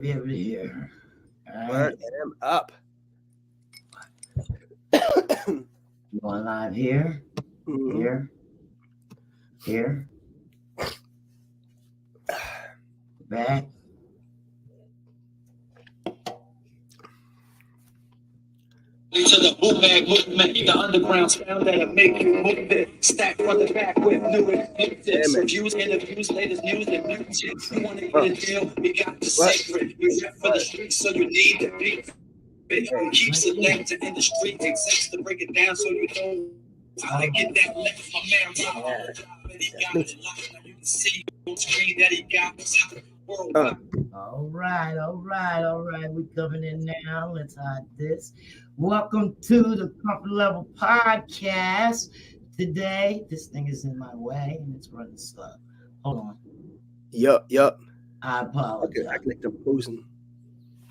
Here. All Word, right. and I'm up. Going live here, Mhm. here, here, back. To the bootleg movement, the underground sound that'll make you move it. Stack from the back with new tips, man. reviews, interviews, latest news, and new chicks. You want to get a deal? We got the What? secret. We rap for the streets, so you need to be. We keep selecting in the street execs to break it down, so you know how to get that left. My man Rob, and he got it locked. Now you can see on screen that he got worldwide. All right. We're coming in now. Let's hide this. Welcome to the Comfort Level Podcast. Today, this thing is in my way and it's running slow. Hold on. Yup. I apologize. I can like them posing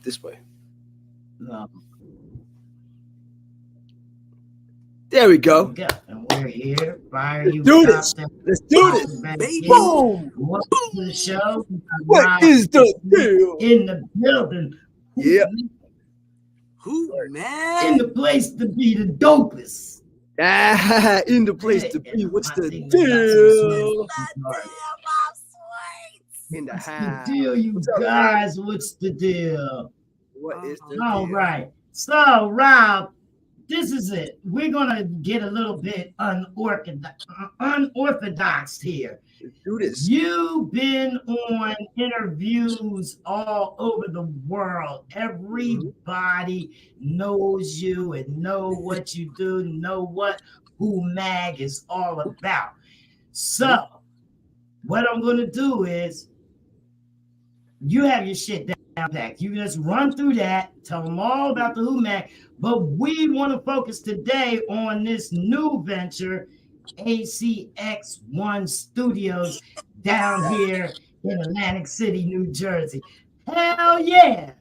this way. No. There we go. And we're here. Fire you. Do this. Let's do this. Boom. Welcome to the show. What is the deal? In the building. Yeah. Who, man? In the place to be the dopest. In the place to be. What's the Thing deal? In the What's the house. deal, you What's up, guys? What's the deal? What is the All deal? right. So, Rob, this is it. We're going to get a little bit unorthodox here. Let's do this. You've been on interviews all over the world. Everybody knows you and know what you do, know what Who Mag is all about. So, what I'm going to do is, you have your shit down packed. You just run through that, tell them all about the Who Mag, but we want to focus today on this new venture, ACX1STUDIOS, down here in Atlantic City, New Jersey. Hell yeah!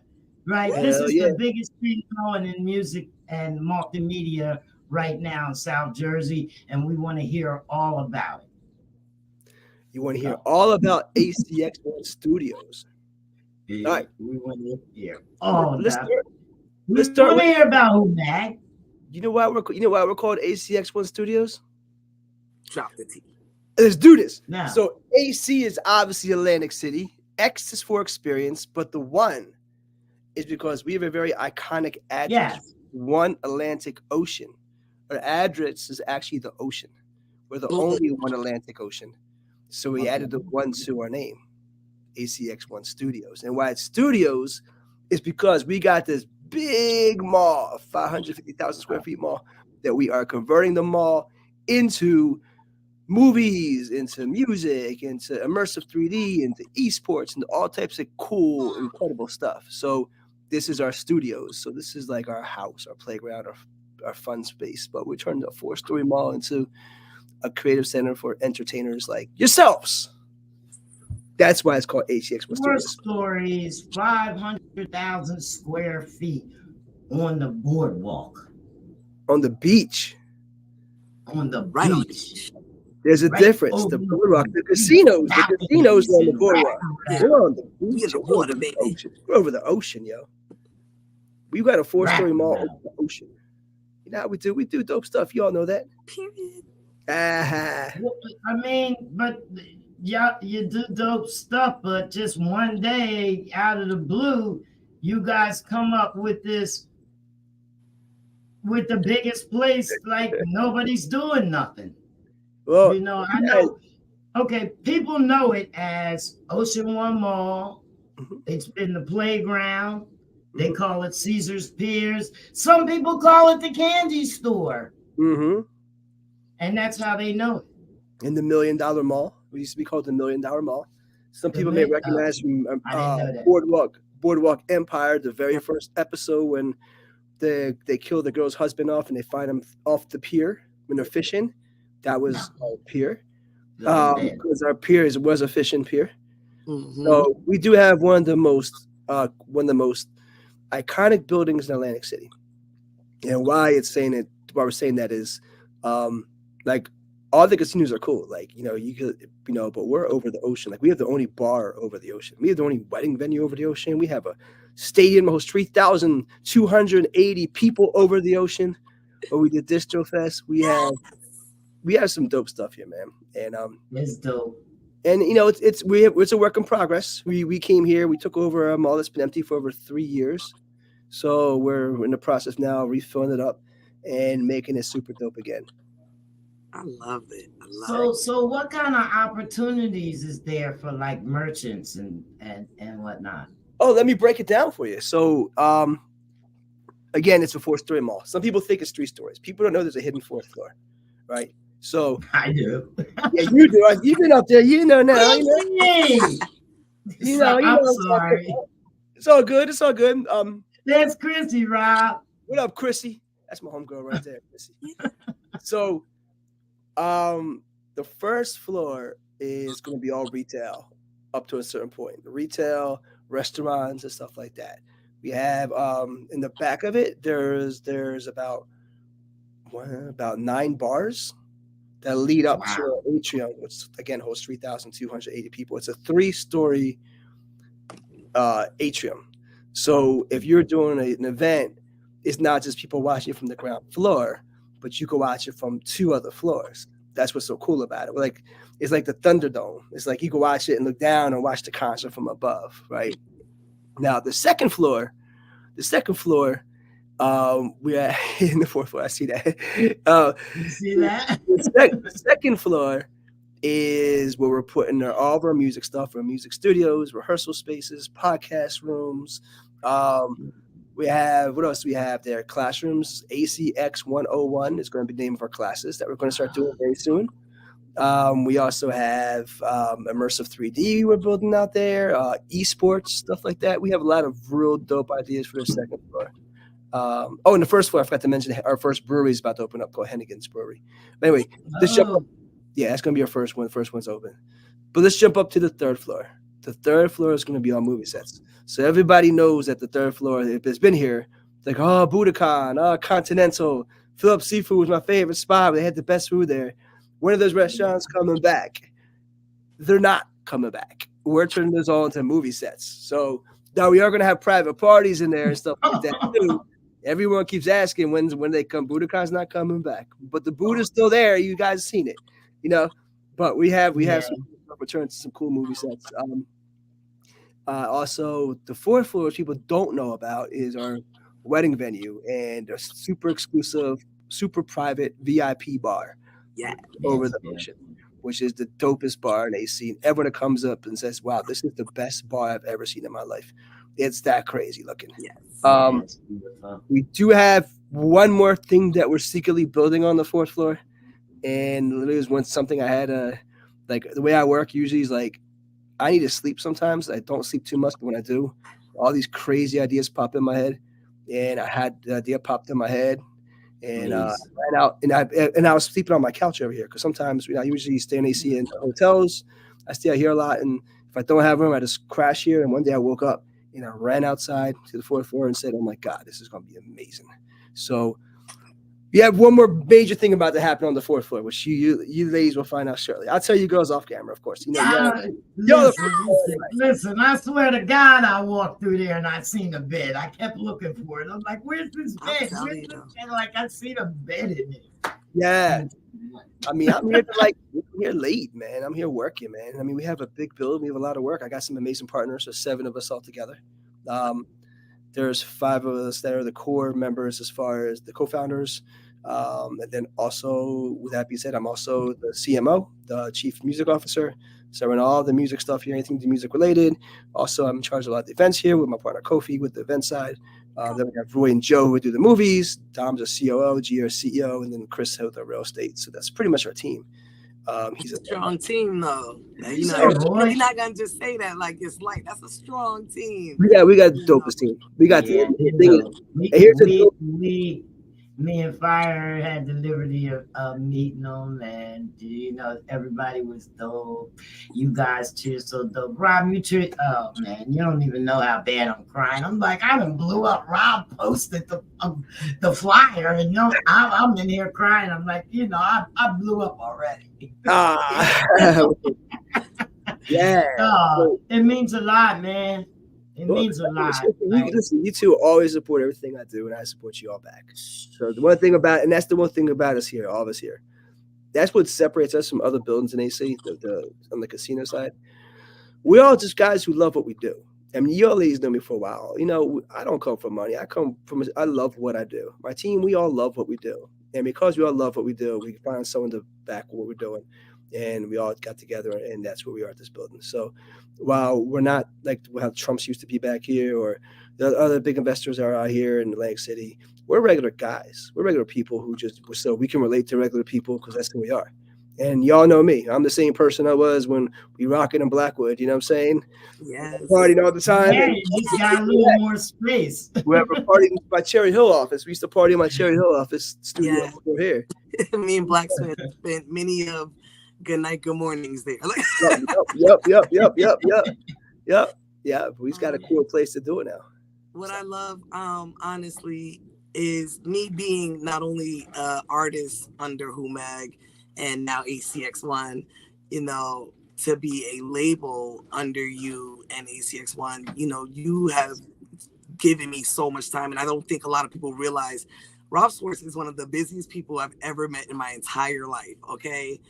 Right? Hell This is yeah. the biggest thing going in music and multimedia right now in South Jersey, and we want to hear all about it. You want to hear all about ACX1STUDIOS. Yeah, All right. we want to hear all Let's about start. it. Let's We start want to with- hear about Who Mag. You know why we're called ACX1STUDIOS? Drop the T. Let's do this. Now. So AC is obviously Atlantic City. X is for experience, but the one is because we have a very iconic address. Yes. One Atlantic Ocean. Our address is actually the ocean. We're the Mhm. only one Atlantic Ocean. So we Okay. added the one to our name, ACX1STUDIOS. And why it's studios is because we got this big mall, 550,000 square feet mall, that we are converting the mall into movies, into music, into immersive 3D, into esports, and all types of cool, incredible stuff. So this is our studios. So this is like our house, our playground, our fun space. But we turned a 4-story mall into a creative center for entertainers like yourselves. That's why it's called Four ACX1STUDIOS. stories, 500,000 square feet on the boardwalk, On the beach, on the Right on the beach. beach. there's a Right difference. over The the boardwalk, the beach. casinos are on the boardwalk. Right. We're on the We beach. in the We're water, over the baby. ocean. We're over the ocean, yo. We got a 4-story mall Right. over the ocean. You know how we do? We do dope stuff. You all know that. Period. Ah, Well, I mean, but yeah, you do dope stuff, but just one day out of the blue, you guys come up with this, with the biggest place, like nobody's doing nothing. well, You know, I know. Okay, people know it as Ocean One Mall. Mhm. It's been the playground. They Mhm. call it Caesar's Piers. Some people call it the candy store, Mm-hmm. and that's how they know it. In the $1 Million Mall, we used to be called the $1 Million Mall. Some The people may Mil- recognize from I didn't know that. Boardwalk Empire, the very first episode when they kill the girl's husband off and they find him off the pier when they're fishing. That was our pier. Because our pier was a fishing pier. Mhm. So we do have one of the most iconic buildings in Atlantic City. And why we're saying that is like all the casinos are cool. Like, you could, but we're over the ocean. Like, we have the only bar over the ocean. We have the only wedding venue over the ocean. We have a stadium that hosts 3,280 people over the ocean. Where we did Distro Fest. We have some dope stuff here, man. And it's dope. And it's a work in progress. We came here, we took over a mall that's been empty for over 3 years. So we're in the process now of refilling it up and making it super dope again. I love it. So what kind of opportunities is there for like merchants and whatnot? Oh, let me break it down for you. So again, it's a 4-story mall. Some people think it's 3 stories. People don't know there's a hidden 4th floor, right? So I do. Yeah, you do. You've been up there. You know now. I'm sorry. It's all good. It's all good. That's Chrissy, Rob. What up, Chrissy? That's my homegirl right there, Chrissy. So, the first floor is going to be all retail up to a certain point. Retail, restaurants, and stuff like that. We have in the back of it, there's about 9 bars that lead up to an atrium, which again hosts 3,280 people. It's a 3-story atrium. So if you're doing an event, it's not just people watching it from the ground floor, but you can watch it from 2 other floors. That's what's so cool about it. It's like the Thunderdome. It's like you can watch it and look down and watch the concert from above, right? Now the second floor, we're in the 4th floor. I see that. You see that? The second floor is where we're putting all of our music stuff, our music studios, rehearsal spaces, podcast rooms. We have, what else do we have there? Classrooms. ACX101 is going to be the name of our classes that we're going to start doing very soon. We also have immersive 3D we're building out there, esports, stuff like that. We have a lot of real dope ideas for the second floor. And the first floor, I forgot to mention, our first brewery is about to open up called Hennigan's Brewery. But anyway, let's jump up. Yeah, that's going to be our first one. The first one's open. But let's jump up to the 3rd floor. The 3rd floor is going to be all movie sets. So everybody knows that the 3rd floor, if it's been here, it's like, Budokan, Continental, Phillips Seafood was my favorite spot. They had the best food there. When are those restaurants coming back? They're not coming back. We're turning those all into movie sets. So now we are going to have private parties in there and stuff like that too. Everyone keeps asking when they come. Budokan's not coming back, but the Buddha's still there. You guys seen it, But we have some returns to some cool movie sets. Also, the 4th floor, which people don't know about, is our wedding venue and a super exclusive, super private VIP bar. Yeah, over the ocean, which is the dopest bar in AC. Everyone that comes up and says, "Wow, this is the best bar I've ever seen in my life." It's that crazy looking. Yes. We do have one more thing that we're secretly building on the 4th floor, and literally was something I had like the way I work usually is like I need to sleep sometimes. I don't sleep too much, but when I do, all these crazy ideas pop in my head, and I had the idea popped in my head. And I ran out, and I was sleeping on my couch over here because sometimes I usually stay in AC in hotels. I stay out here a lot, and if I don't have room, I just crash here. And one day I woke up and I ran outside to the 4th floor and said, "Oh my God, this is going to be amazing." So we have one more major thing about to happen on the 4th floor, which you ladies will find out shortly. I'll tell you girls off camera, of course. Listen, I swear to God, I walked through there and I seen a bed. I kept looking for it. I'm like, where's this bed? Where's this bed? Like, I seen a bed in it. Yeah. I'm here late, man. I'm here working, man. We have a big build. We have a lot of work. I got some amazing partners. There's 7 of us all together. There's 5 of us that are the core members as far as the co-founders. And then also, with that being said, I'm also the CMO, the Chief Music Officer. So I run all the music stuff here, anything to music related. Also, I'm in charge of a lot of the events here with my partner Kofi with the event side. Then we got Roy and Joe who do the movies. Dom's a COO, G our CEO, and then Chris with the real estate. So that's pretty much our team. He's a strong team, though. You're not gonna just say that like it's light. That's a strong team. Yeah, we got the dopest team. We got me and Fire had the liberty of meeting them, and everybody was dope. You guys too, so dope. Rob, you too. Oh man, you don't even know how bad I'm crying. I'm like, I done blew up. Rob posted the flyer, and I'm in here crying. I'm like, I blew up already. Yeah. Oh, it means a lot, man. It means a lot. Listen, you two always support everything I do, and I support you all back. So the one thing about, and that's the one thing about us here, all of us here. That's what separates us from other buildings in AC, on the casino side. We're all just guys who love what we do. I mean, you all ladies know me for a while. I don't come for money. I love what I do. My team, we all love what we do. And because we all love what we do, we find someone to back what we're doing. And we all got together, and that's where we are at this building. So while we're not like how Trump's used to be back here, or the other big investors are out here in Atlantic City, we're regular guys. We're regular people so we can relate to regular people because that's who we are. And y'all know me. I'm the same person I was when we rocking in Blackwood. You know what I'm saying? Yeah. Partying all the time. Yeah, you just got a little more space. Whoever partied in my Cherry Hill office. We used to party in my Cherry Hill office studio over here. Me and Blacksmith spent many of good night, good mornings there. Yep. Yeah, we just got a cool place to do it now. What I love, honestly, is me being not only an artist under HUMAG and now ACX1, to be a label under you and ACX1. You have given me so much time, and I don't think a lot of people realize Rob Schwartz is one of the busiest people I've ever met in my entire life, okay?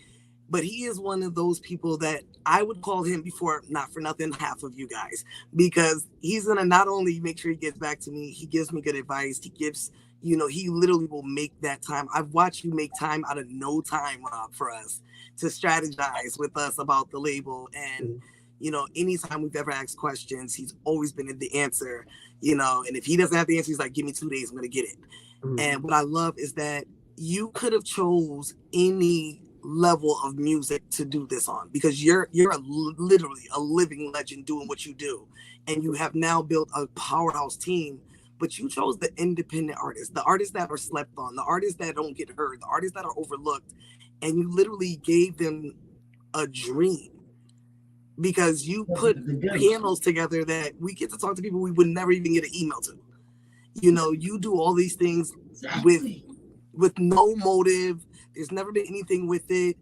But he is one of those people that I would call him before, not for nothing, half of you guys, because he's going to not only make sure he gets back to me, he gives me good advice. He gives, he literally will make that time. I've watched you make time out of no time, Rob, for us to strategize with us about the label. And, anytime we've ever asked questions, he's always been in the answer, and if he doesn't have the answer, he's like, give me 2 days, I'm going to get it. And what I love is that you could have chose any level of music to do this on, because you're literally a living legend doing what you do, and you have now built a powerhouse team. But you chose the independent artists, the artists that are slept on, the artists that don't get heard, the artists that are overlooked, and you literally gave them a dream, because you put panels together that we get to talk to people we would never even get an email to. You do all these things with no motive. There's never been anything with it.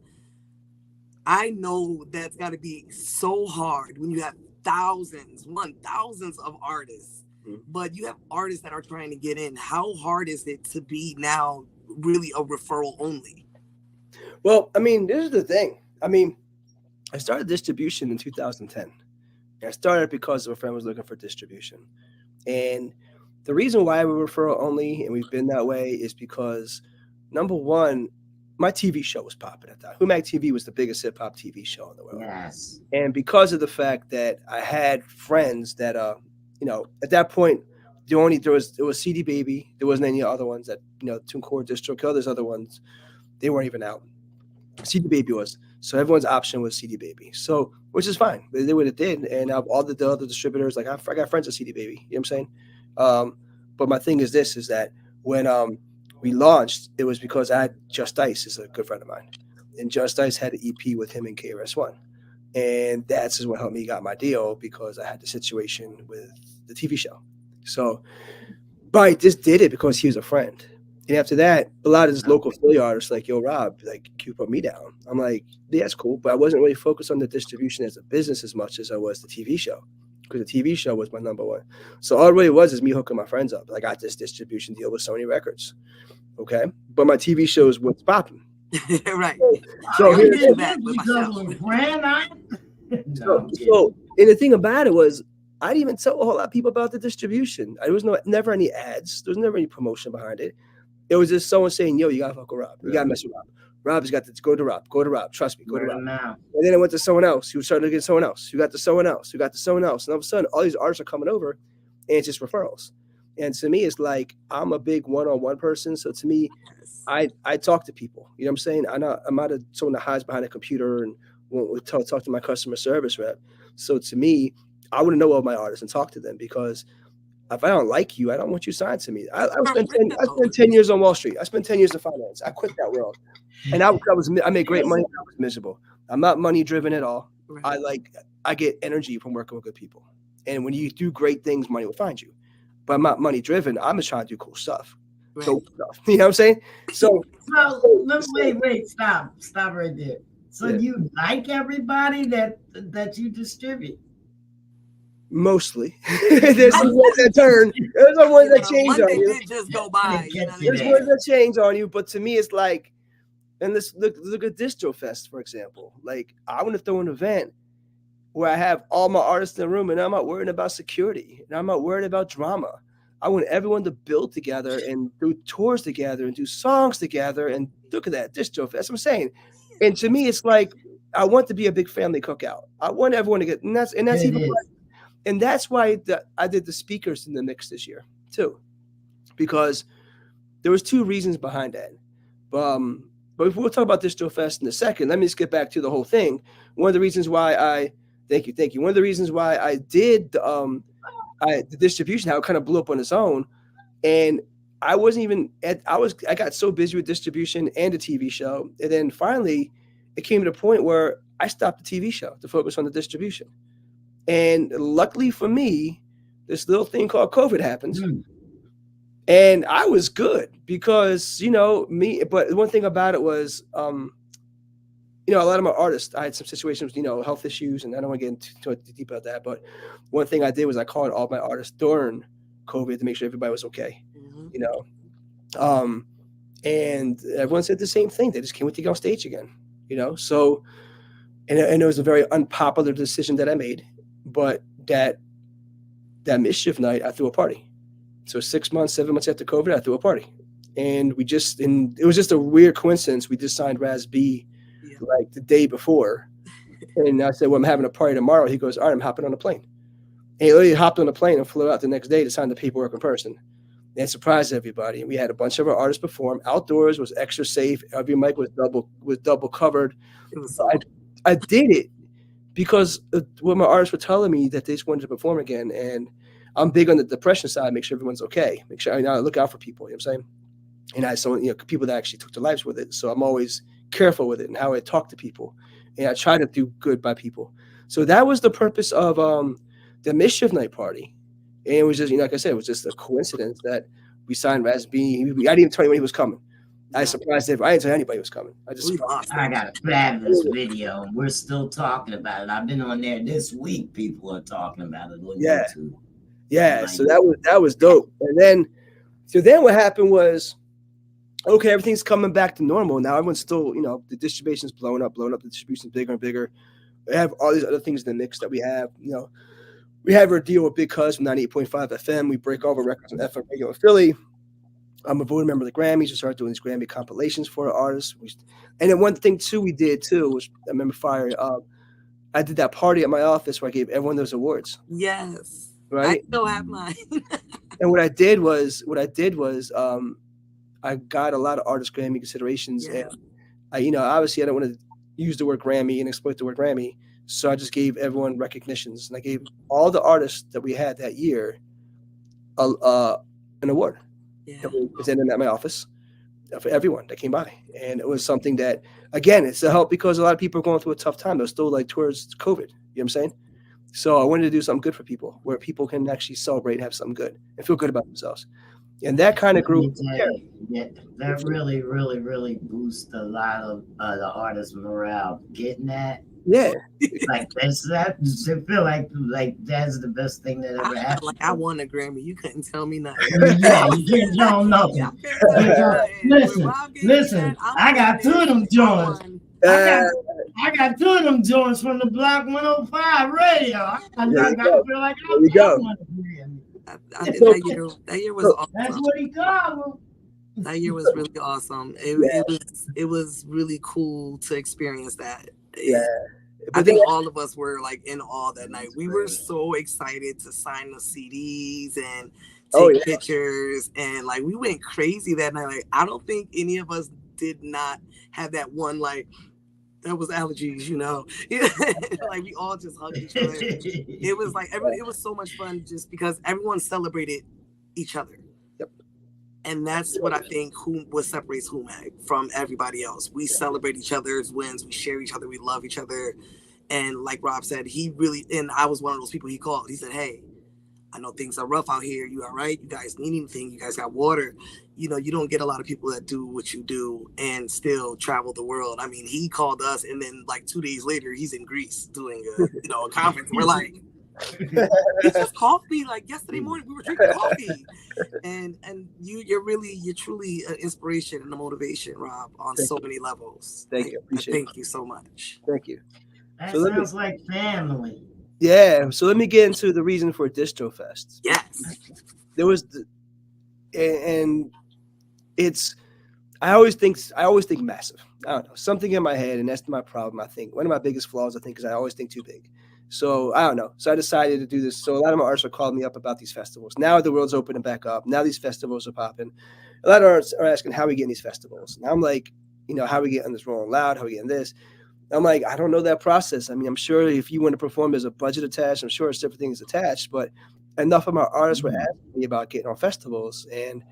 I know that's got to be so hard when you have thousands of artists, but you have artists that are trying to get in. How hard is it to be now really a referral only? Well, I mean, this is the thing. I mean, I started distribution in 2010. I started because a friend was looking for distribution. And the reason why we're referral only, and we've been that way, is because, number one, my TV show was popping at that. HUMAG TV was the biggest hip hop TV show in the world. Yes. And because of the fact that I had friends that, at that point, there was CD Baby. There wasn't any other ones that, TuneCore, DistroKill. There's other ones. They weren't even out. CD Baby was. So everyone's option was CD Baby. So, which is fine. They did what it did. And all the other distributors, like I got friends at CD Baby. You know what I'm saying? But my thing is that when we launched, it was because I had Just Ice is a good friend of mine. And Just Ice had an EP with him and KRS-One. And that's what helped me got my deal, because I had the situation with the TV show. So, but I just did it because he was a friend. And after that, a lot of these local Philly artists like, yo, Rob, like, can you put me down? I'm like, yeah, that's cool. But I wasn't really focused on the distribution as a business as much as I was the TV show, because the TV show was my number one. So all it really was is me hooking my friends up. Like, I got this distribution deal with Sony Records. Okay. But my TV show is what's popping. Right. So, and and the thing about it was, I didn't even tell a whole lot of people about the distribution. There was never any ads. There was never any promotion behind it. It was just someone saying, yo, you got to fuck with Rob. You got to mess with Rob. Rob's got to go to Rob. Go to Rob. Trust me. Go to Rob. Now. And then it went to someone else. Who started to get someone else. Who got to someone else. Who got to someone else. And all of a sudden, all these artists are coming over, and it's just referrals. And to me, it's like, I'm a big one-on-one person. So to me, I talk to people. You know what I'm saying? I'm not someone that hides behind a computer and won't talk to my customer service rep. So to me, I want to know all my artists and talk to them, because If I don't like you, I don't want you signed to me. I spent 10 years on Wall Street. I spent 10 years in finance. I quit that world. And I made great money. I was miserable. I'm not money driven at all. Right. I get energy from working with good people. And when you do great things, money will find you. But I'm not money driven. I'm just trying to do cool stuff. Right. Dope stuff. You know what I'm saying? So wait, stop right there. So you like everybody that you distribute? Mostly. There's some ones that turn. There's some ones that change on you. Just go by. There's ones that change on you, but to me, it's like, and let's look at Distro Fest, for example. Like, I want to throw an event where I have all my artists in the room, and I'm not worried about security, and I'm not worried about drama. I want everyone to build together and do tours together and do songs together. And look at that, Distro Fest. That's what I'm saying. And to me, it's like, I want to be a big family cookout. I want everyone to get, and that's even. And that's why I did the speakers in the mix this year too, because there was 2 reasons behind that. But we'll talk about Distro Fest in a second. Let me just get back to the whole thing. One of the reasons why thank you. One of the reasons why I did the distribution, how it kind of blew up on its own, and I got so busy with distribution and the TV show, and then finally it came to the point where I stopped the TV show to focus on the distribution. And luckily for me, this little thing called COVID happens. And I was good because, but one thing about it was, a lot of my artists, I had some situations, health issues, and I don't want to get into too deep about that. But one thing I did was I called all my artists during COVID to make sure everybody was okay, and everyone said the same thing. They just can't wait to get on stage again, so, and it was a very unpopular decision that I made. But that mischief night, I threw a party. So 7 months after COVID, I threw a party. And it was just a weird coincidence. We just signed Raz B like the day before. And I said, well, I'm having a party tomorrow. He goes, all right, I'm hopping on a plane. And he literally hopped on a plane and flew out the next day to sign the paperwork in person. And surprised everybody. And we had a bunch of our artists perform. Outdoors was extra safe. Every mic was double covered. I did it because what my artists were telling me that they just wanted to perform again. And I'm big on the depression side, make sure everyone's okay. Make sure I look out for people, you know what I'm saying? And I saw people that actually took their lives with it. So I'm always careful with it and how I talk to people. And I try to do good by people. So that was the purpose of the Mischief Night party. And it was just, like I said, it was just a coincidence that we signed Raz B. I didn't even tell anyone he was coming. I surprised everybody. I didn't tell anybody was coming. I got a fabulous video, and we're still talking about it. I've been on there this week. People are talking about it on YouTube. Yeah, so that was dope. And then what happened was, okay, everything's coming back to normal. Now everyone's still, the distribution's blowing up. The distribution's bigger and bigger. We have all these other things in the mix that we have. We have our deal with Big Cuz from 98.5 FM. We break all the records on FM radio in Philly. I'm a voting member of the Grammys. We started doing these Grammy compilations for our artists. And then one thing too we did too was, I remember I did that party at my office where I gave everyone those awards. Yes. Right. I still have mine. And what I did was I got a lot of artist Grammy considerations. Yeah. And obviously I don't want to use the word Grammy and exploit the word Grammy. So I just gave everyone recognitions. And I gave all the artists that we had that year an award. Yeah. That was presented at my office for everyone that came by. And it was something that, again, it's a help because a lot of people are going through a tough time. They're still towards COVID. You know what I'm saying? So I wanted to do something good for people where people can actually celebrate and have something good and feel good about themselves. And that kind of grew. Yeah, that really, really, really boosts a lot of the artists' morale. Getting that. Yeah. That I feel like that's the best thing that ever happened. Like I won a Grammy. You couldn't tell me nothing. Yeah, you can't tell nothing. Listen, I got 2 of them joints. I got 2 of them joints from the Block 105 radio. I feel like I won a Grammy. That year was awesome. That's what he called them. That year was really awesome. It was really cool to experience that. Yeah. I think all of us were in awe that night. We were so excited to sign the CDs and take pictures, and we went crazy that night. I don't think any of us did not have that one that was allergies, you know. Like we all just hugged each other. It was like it was so much fun just because everyone celebrated each other. Yep. And that's what I think what separates HUMAG from everybody else. We celebrate each other's wins, we share each other, we love each other. And like Rob said, and I was one of those people he called. He said, hey, I know things are rough out here. You all right? You guys need anything? You guys got water? You know, you don't get a lot of people that do what you do and still travel the world. I mean, he called us, and then like 2 days later, he's in Greece doing a conference. We're like, he just called me like yesterday morning. We were drinking coffee, and you're truly an inspiration and a motivation, Rob, on so many levels. Thank you. Appreciate it. Thank you so much. Thank you. That sounds like family. Yeah, so let me get into the reason for Distro Fest. Yes. There was, and it's, I always think massive. I don't know, something in my head, and that's my problem. I think one of my biggest flaws, I think, is I always think too big. So I don't know. So I decided to do this. So a lot of my artists are calling me up about these festivals. Now the world's opening back up. Now these festivals are popping. A lot of artists are asking how we get in these festivals. And I'm like, how we get on this Rolling Loud, how we get in this. I'm like, I don't know that process. I mean, I'm sure if you want to perform, there's a budget attached. I'm sure it's different things attached, but enough of my artists were asking me about getting on festivals. And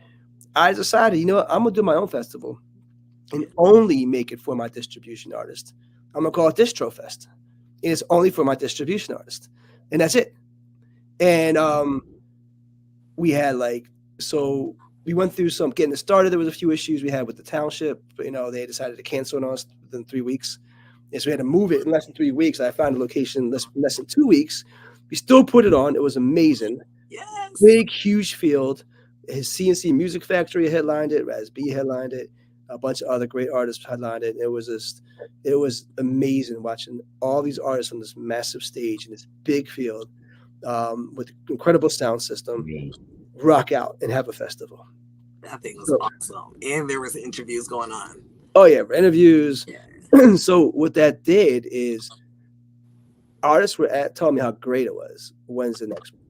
I decided, I'm going to do my own festival and only make it for my distribution artist. I'm going to call it Distro Fest. And it's only for my distribution artist. And that's it. And we had we went through some getting it started. There was a few issues we had with the township. They decided to cancel on us within 3 weeks. And so we had to move it in less than 3 weeks. I found a location in less than 2 weeks. We still put it on. It was amazing. Yes. Big, huge field. His CNC Music Factory headlined it. Raz B headlined it. A bunch of other great artists headlined it. It was amazing watching all these artists on this massive stage in this big field with incredible sound system rock out and have a festival. That thing was awesome. And there was interviews going on. Oh, yeah, interviews. Yeah. So what that did is artists were telling me how great it was. When's the next one?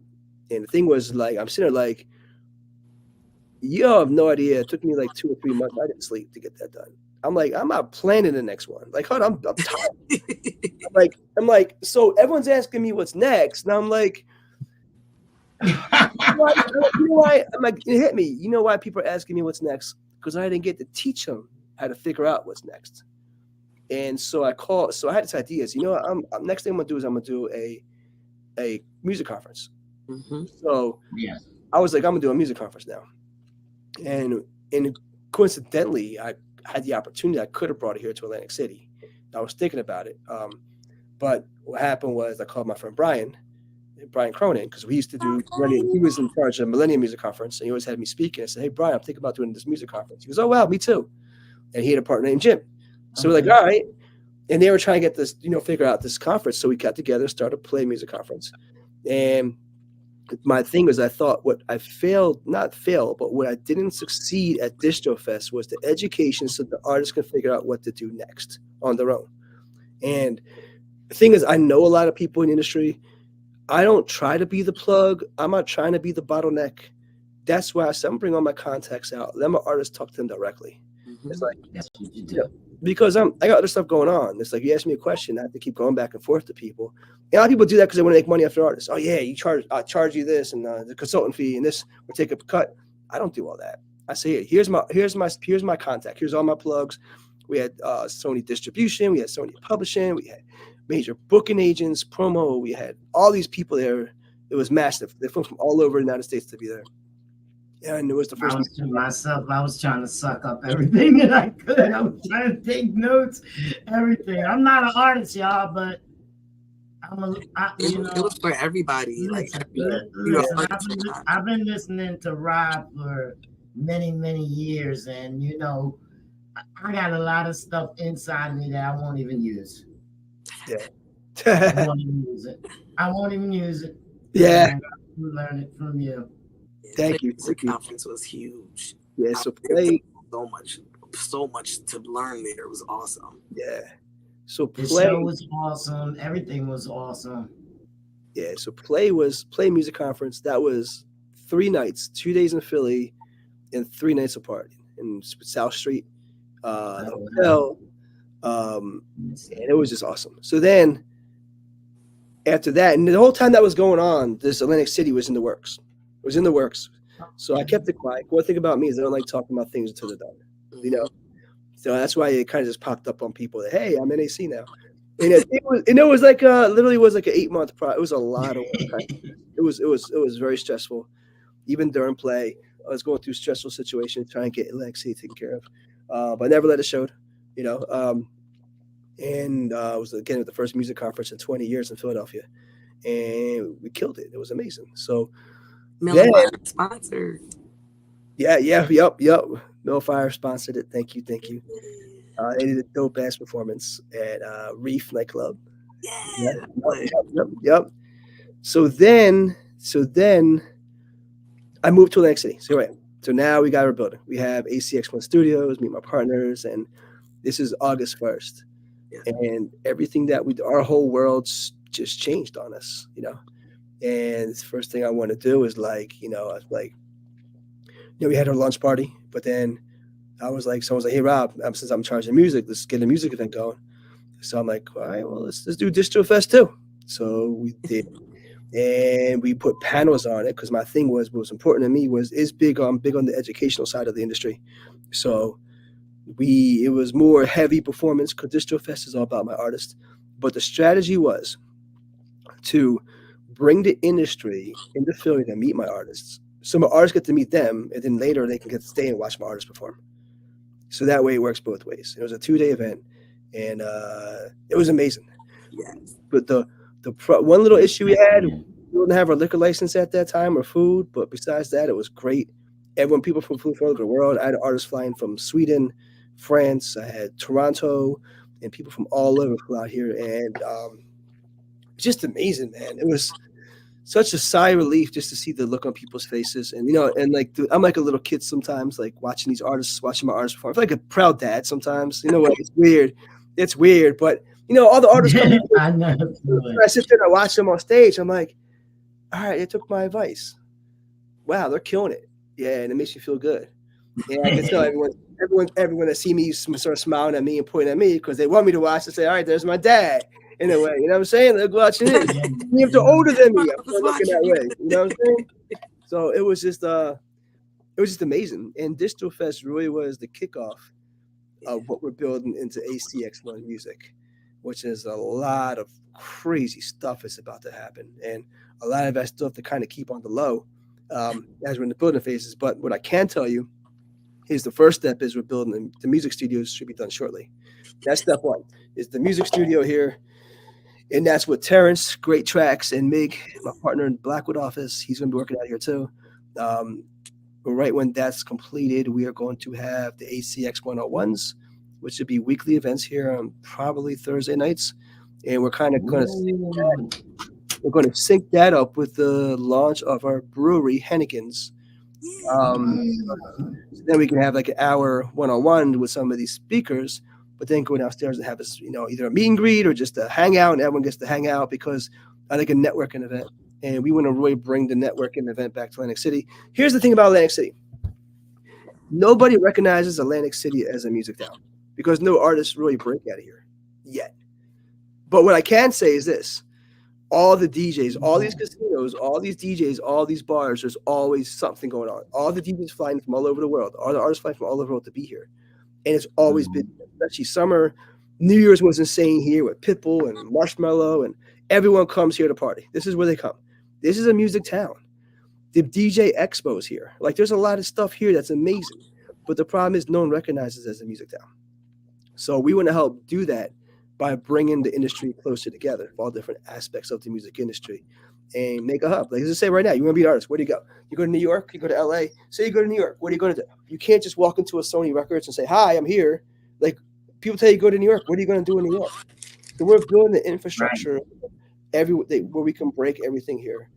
And the thing was, like, I'm sitting there like, you have no idea. It took me like 2 or 3 months. I didn't sleep to get that done. I'm like, I'm not planning the next one. Like, hold on, I'm tired. I'm like, so everyone's asking me what's next. Now I'm like, you know why? I'm like, it hit me. You know why people are asking me what's next? Because I didn't get to teach them how to figure out what's next. And so I had this idea. Next thing I'm gonna do is I'm gonna do a music conference. Mm-hmm. So I was like, I'm gonna do a music conference now. And coincidentally, I had the opportunity. I could have brought it here to Atlantic City. I was thinking about it. But what happened was I called my friend Brian Cronin, because we used to do he was in charge of Millennium Music Conference, and he always had me speaking. I said, hey, Brian, I'm thinking about doing this music conference. He goes, oh, wow, me too. And he had a partner named Jim. So we're like, all right. And they were trying to get this, figure out this conference. So we got together, started Play Music Conference. And my thing was, I thought what I what I didn't succeed at Distro Fest was the education so the artists can figure out what to do next on their own. And the thing is, I know a lot of people in the industry. I don't try to be the plug. I'm not trying to be the bottleneck. That's why I said I'm bringing all my contacts out. Let my artists talk to them directly. Mm-hmm. It's like, that's what you do. Because I got other stuff going on. It's like, you ask me a question, I have to keep going back and forth to people. And a lot of people do that because they want to make money off their artists. Oh yeah, I charge you this and the consultant fee and this, we'll take a cut. I don't do all that. I say, here's my contact. Here's all my plugs. We had Sony Distribution, we had Sony Publishing, we had major booking agents, promo. We had all these people there. It was massive. They flew from all over the United States to be there. And it was the first. I was trying to suck up everything that I could. I was trying to take notes, everything. I'm not an artist, y'all, but it was for everybody. I've been listening to Rob for many, many years, and I got a lot of stuff inside of me that I won't even use. Yeah. I won't even use it. Yeah. I got to learn it from you. Thank you. The conference was huge. Yeah, so Play so much to learn there. It was awesome. Yeah. So the show was awesome. Everything was awesome. Yeah, so Play Music Conference. That was 3 nights, 2 days in Philly, and 3 nights apart in South Street. The hotel, And it was just awesome. So then after that, and the whole time that was going on, this Atlantic City was in the works. It was in the works. So I kept it quiet. One thing about me is I don't like talking about things until they're done, you know? So that's why it kind of just popped up on people that, hey, I'm in AC now. And it was like literally was like an 8-month process. It was a lot of work. It was very stressful. Even during play, I was going through stressful situations trying to get Atlantic City taken care of. But I never let it show, you know. And I was again at the first music conference in 20 years in Philadelphia, and we killed it. It was amazing. So Miller Fire sponsored. Yeah, yep. Miller Fire sponsored it. Thank you. They did a dope ass performance at Reef nightclub. Yep. So then I moved to Atlantic City. So anyway, so now we got our building. We have ACX1STUDIOS, meet my partners, and this is August 1st. And everything that our whole world's just changed on us, you know. And the first thing I want to do is we had our lunch party, but then I was like, someone's like, hey Rob, since I'm charging music, let's get a music event going. So I'm like, all right, well, let's do Distro Fest too. So we did, and we put panels on it because my thing was what was important to me I'm big on the educational side of the industry. So it was more heavy performance because Distro Fest is all about my artists. But the strategy was to bring the industry into Philly to meet my artists. So my artists get to meet them, and then later they can get to stay and watch my artists perform. So that way it works both ways. It was a 2-day event, and it was amazing. Yes. But the one little issue we had, we didn't have our liquor license at that time or food, but besides that, it was great. People from all over the world. I had artists flying from Sweden, France. I had Toronto, and people from all over flew out here, and just amazing, man. It was such a sigh of relief just to see the look on people's faces, and I'm like a little kid sometimes, like watching my artists perform. I feel like a proud dad sometimes. You know what? It's weird, but all the artists come. I know. I sit there and I watch them on stage. I'm like, all right, they took my advice. Wow, they're killing it. Yeah, and it makes you feel good. And I can tell everyone that see me sort of smiling at me and pointing at me because they want me to watch and say, all right, there's my dad. In a way, you know what I'm saying? They're watching it. Even if they're older than me, I'm looking that way. You know what I'm saying? So it was just amazing. And Distro Fest really was the kickoff of what we're building into ACX1 music, which is a lot of crazy stuff is about to happen. And a lot of that stuff to kind of keep on the low as we're in the building phases. But what I can tell you is the first step is we're building the music studios should be done shortly. That's step one, is the music studio here. And that's with Terrence, Great Tracks, and Mig, my partner in Blackwood office. He's going to be working out here too. But right when that's completed, we are going to have the ACX101s, which would be weekly events here on probably Thursday nights. And we're kind of going to sync that up with the launch of our brewery, Hennigan's. So then we can have like an hour one-on-one with some of these speakers, but then go downstairs and have us, either a meet and greet or just a hangout, and everyone gets to hang out because I like a networking event. And we want to really bring the networking event back to Atlantic City. Here's the thing about Atlantic City. Nobody recognizes Atlantic City as a music town because no artists really break out of here yet. But what I can say is this. All the DJs, all these casinos, all these DJs, all these bars, there's always something going on. All the DJs flying from all over the world, all the artists flying from all over the world to be here. And it's always been, especially summer. New Year's was insane here with Pitbull and Marshmello, and everyone comes here to party. This is where they come. This is a music town. The DJ Expo is here. Like, there's a lot of stuff here that's amazing. But the problem is no one recognizes it as a music town. So we want to help do that by bringing the industry closer together, all different aspects of the music industry, and make a hub. Like, let's say right now, you want to be an artist. Where do you go? You go to New York, you go to LA. Say you go to New York. What are you going to do? You can't just walk into a Sony Records and say, hi, I'm here. Like, people tell you go to New York. What are you going to do in New York? So we're building the infrastructure where we can break everything here.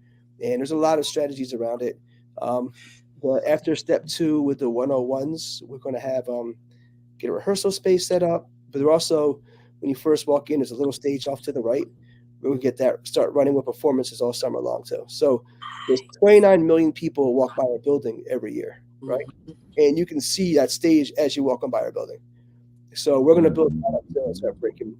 And there's a lot of strategies around it. But after step 2 with the 101s, we're going to have get a rehearsal space set up. But they're also, when you first walk in, there's a little stage off to the right. We'll get that, start running with performances all summer long too. So there's 29 million people walk by our building every year, right? And you can see that stage as you walk on by our building. So we're going to build that up to want to start breaking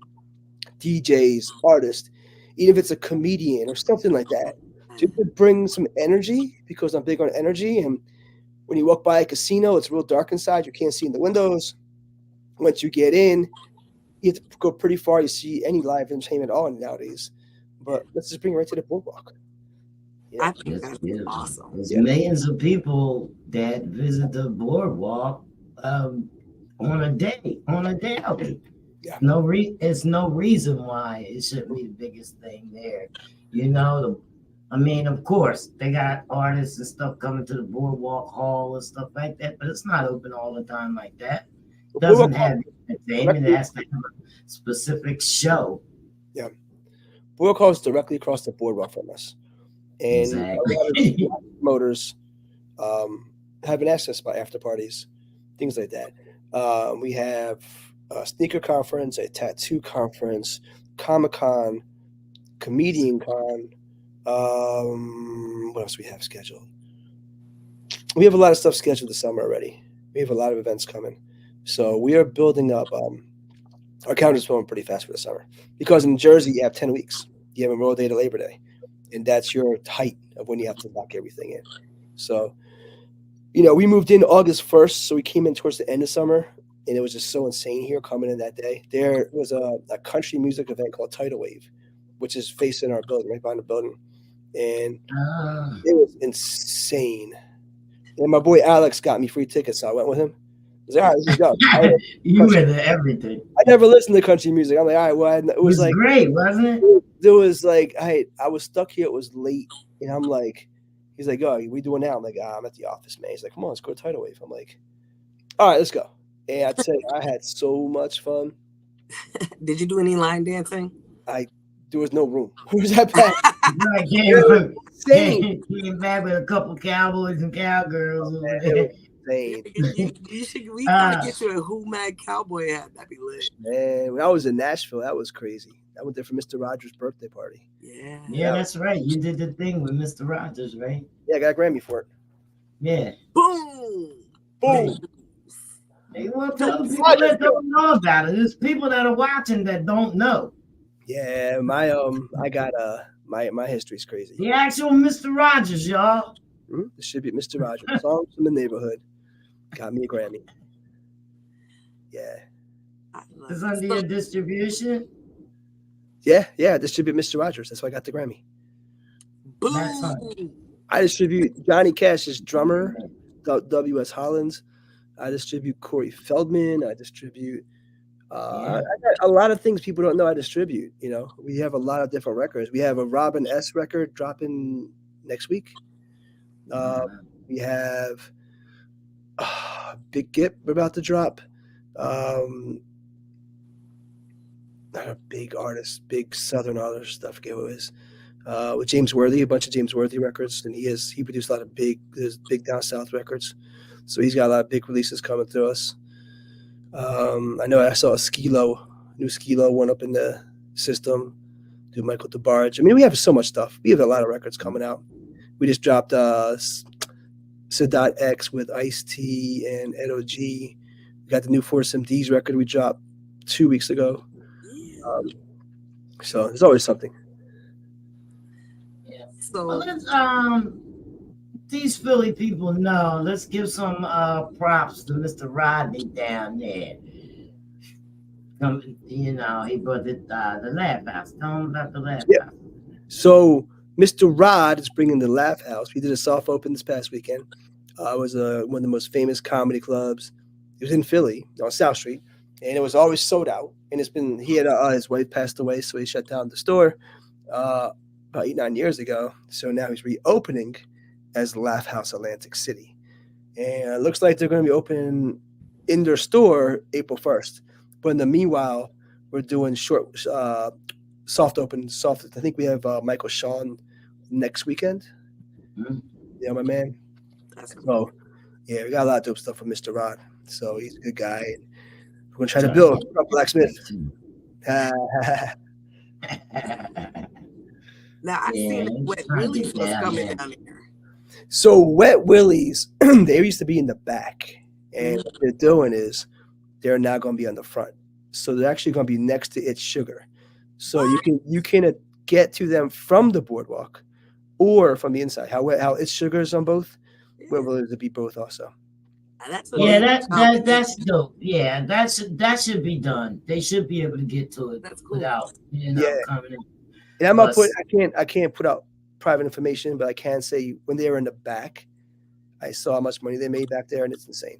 DJs, artists, even if it's a comedian or something like that, just to bring some energy, because I'm big on energy. And when you walk by a casino, it's real dark inside. You can't see in the windows. Once you get in, you have to go pretty far to see any live entertainment on nowadays. But let's just bring it right to the boardwalk. I think that's awesome. There's millions of people that visit the boardwalk on a daily. Yeah. It's no reason why it shouldn't be the biggest thing there. You know, of course, they got artists and stuff coming to the boardwalk hall and stuff like that, but it's not open all the time like that. It doesn't have entertainment. It has to have a specific show. Yeah. Boardwalk hall is directly across the boardwalk from us. And exactly. promoters have an access by after parties, things like that. We have a sneaker conference, a tattoo conference, Comic-Con, Comedian Con. What else we have scheduled? We have a lot of stuff scheduled this summer already. We have a lot of events coming. So we are building up. Our calendar's filling pretty fast for the summer, because in Jersey you have 10 weeks. You have Memorial Day to Labor Day. And that's your height of when you have to lock everything in. So, we moved in August 1st, so we came in towards the end of summer, and it was just so insane here coming in that day. There was a country music event called Tidal Wave, which is facing our building, right behind the building. And it was insane. And my boy Alex got me free tickets, so I went with him. I was like, all right, let's go. You were the everything. I never listened to country music. I'm like, all right, well, it was like great, wasn't it? There was like, I was stuck here. It was late, and I'm like, he's like, oh, what we doing now? I'm like, I'm at the office, man. He's like, come on, let's go to Tidal Wave. I'm like, all right, let's go. And I tell you, I had so much fun. Did you do any line dancing? There was no room. It was that bad. Came back with a couple cowboys and cowgirls. insane. We gotta get you a Who Mag cowboy hat. That'd be lit. Man, when I was in Nashville, that was crazy. I went there for Mr. Rogers' birthday party. Yeah, that's right. You did the thing with Mr. Rogers, right? Yeah, I got a Grammy for it. Yeah. Boom. Boom. Hey, well, tell the people that don't know about it. There's people that are watching that don't know. Yeah, I got my history's crazy. The actual Mr. Rogers, y'all. Distribute Mr. Rogers. Songs from the neighborhood. Got me a Grammy. Yeah. It's under your distribution? Yeah, distribute Mr. Rogers. That's why I got the Grammy. Boom. I distribute Johnny Cash's drummer, W.S. Hollins. I distribute Corey Feldman. I distribute I got a lot of things people don't know I distribute. We have a lot of different records. We have a Robin S. record dropping next week. We have Big Gip about to drop. Not a big artist, big Southern artist stuff. I forget what it is. With James Worthy, a bunch of James Worthy records, and he produced a lot of big down south records. So he's got a lot of big releases coming to us. I know I saw a new Skilo one up in the system. Do Michael DeBarge. I mean, we have so much stuff. We have a lot of records coming out. We just dropped Sadat X with Ice-T and Ed O.G. We got the new Force MD's record we dropped 2 weeks ago. So there's always something. Yeah. So let's these Philly people know. Let's give some props to Mr. Rodney down there. He brought the Laugh House. Tell him about the Laugh House. So Mr. Rod is bringing the Laugh House. We did a soft open this past weekend. It was one of the most famous comedy clubs. It was in Philly on South Street, and it was always sold out. And his wife passed away, so he shut down the store about 8-9 years ago. So now he's reopening as Laugh House Atlantic City. And it looks like they're going to be opening in their store April 1st. But in the meanwhile, we're doing soft opens. I think we have Michael Sean next weekend. Mm-hmm. Yeah, my man. So, yeah, we got a lot of dope stuff from Mr. Rod. So he's a good guy. And we're going to try to build a blacksmith. Now, I see Wet Willie's was coming down here. So Wet Willie's, they used to be in the back. And what they're doing is they're now going to be on the front. So they're actually going to be next to It's Sugar. So you can get to them from the boardwalk or from the inside. How It's Sugar is on both, we're willing to be both also. That's dope. Yeah, that should be done. They should be able to get to it without coming in. And I'm not put. I can't put out private information, but I can say when they were in the back, I saw how much money they made back there, and it's insane.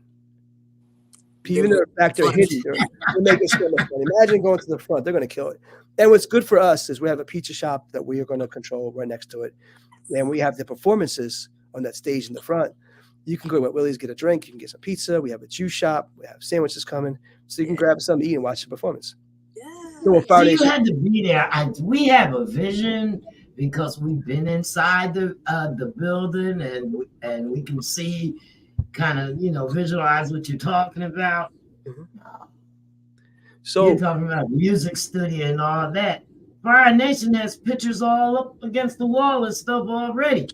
Even though they're back there hidden, they're making so much money. Imagine going to the front; they're going to kill it. And what's good for us is we have a pizza shop that we are going to control right next to it, and we have the performances on that stage in the front. You can go to Willie's, get a drink. You can get some pizza. We have a juice shop. We have sandwiches coming, so you can grab something to eat and watch the performance. So you had to be there. We have a vision because we've been inside the building and we can see, kind of visualize what you're talking about. So you're talking about music studio and all that. Fire Nation has pictures all up against the wall and stuff already.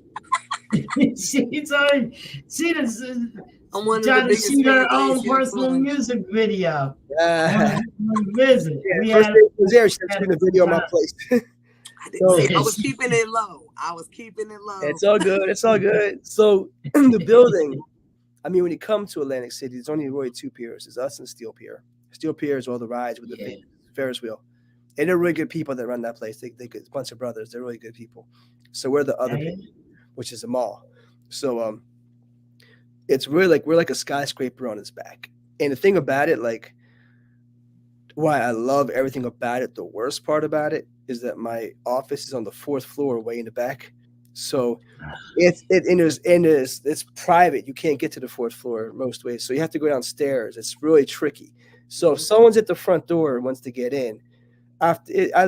She's already trying to shoot her own personal music video. Visit. First day was there, she shooting a video on my place. I was keeping it low. It's all good. It's all good. So the building, I mean, when you come to Atlantic City, there's only really two piers. There's us and Steel Pier. Steel Pier is all the rides with the Ferris wheel. And they're really good people that run that place. They a bunch of brothers. They're really good people. So we're the other pier, which is a mall. So it's really like we're like a skyscraper on its back. And the thing about it, like why I love everything about it, the worst part about it is that my office is on the 4th floor way in the back. So it's private. You can't get to the 4th floor most ways. So you have to go downstairs. It's really tricky. So if someone's at the front door and wants to get in, I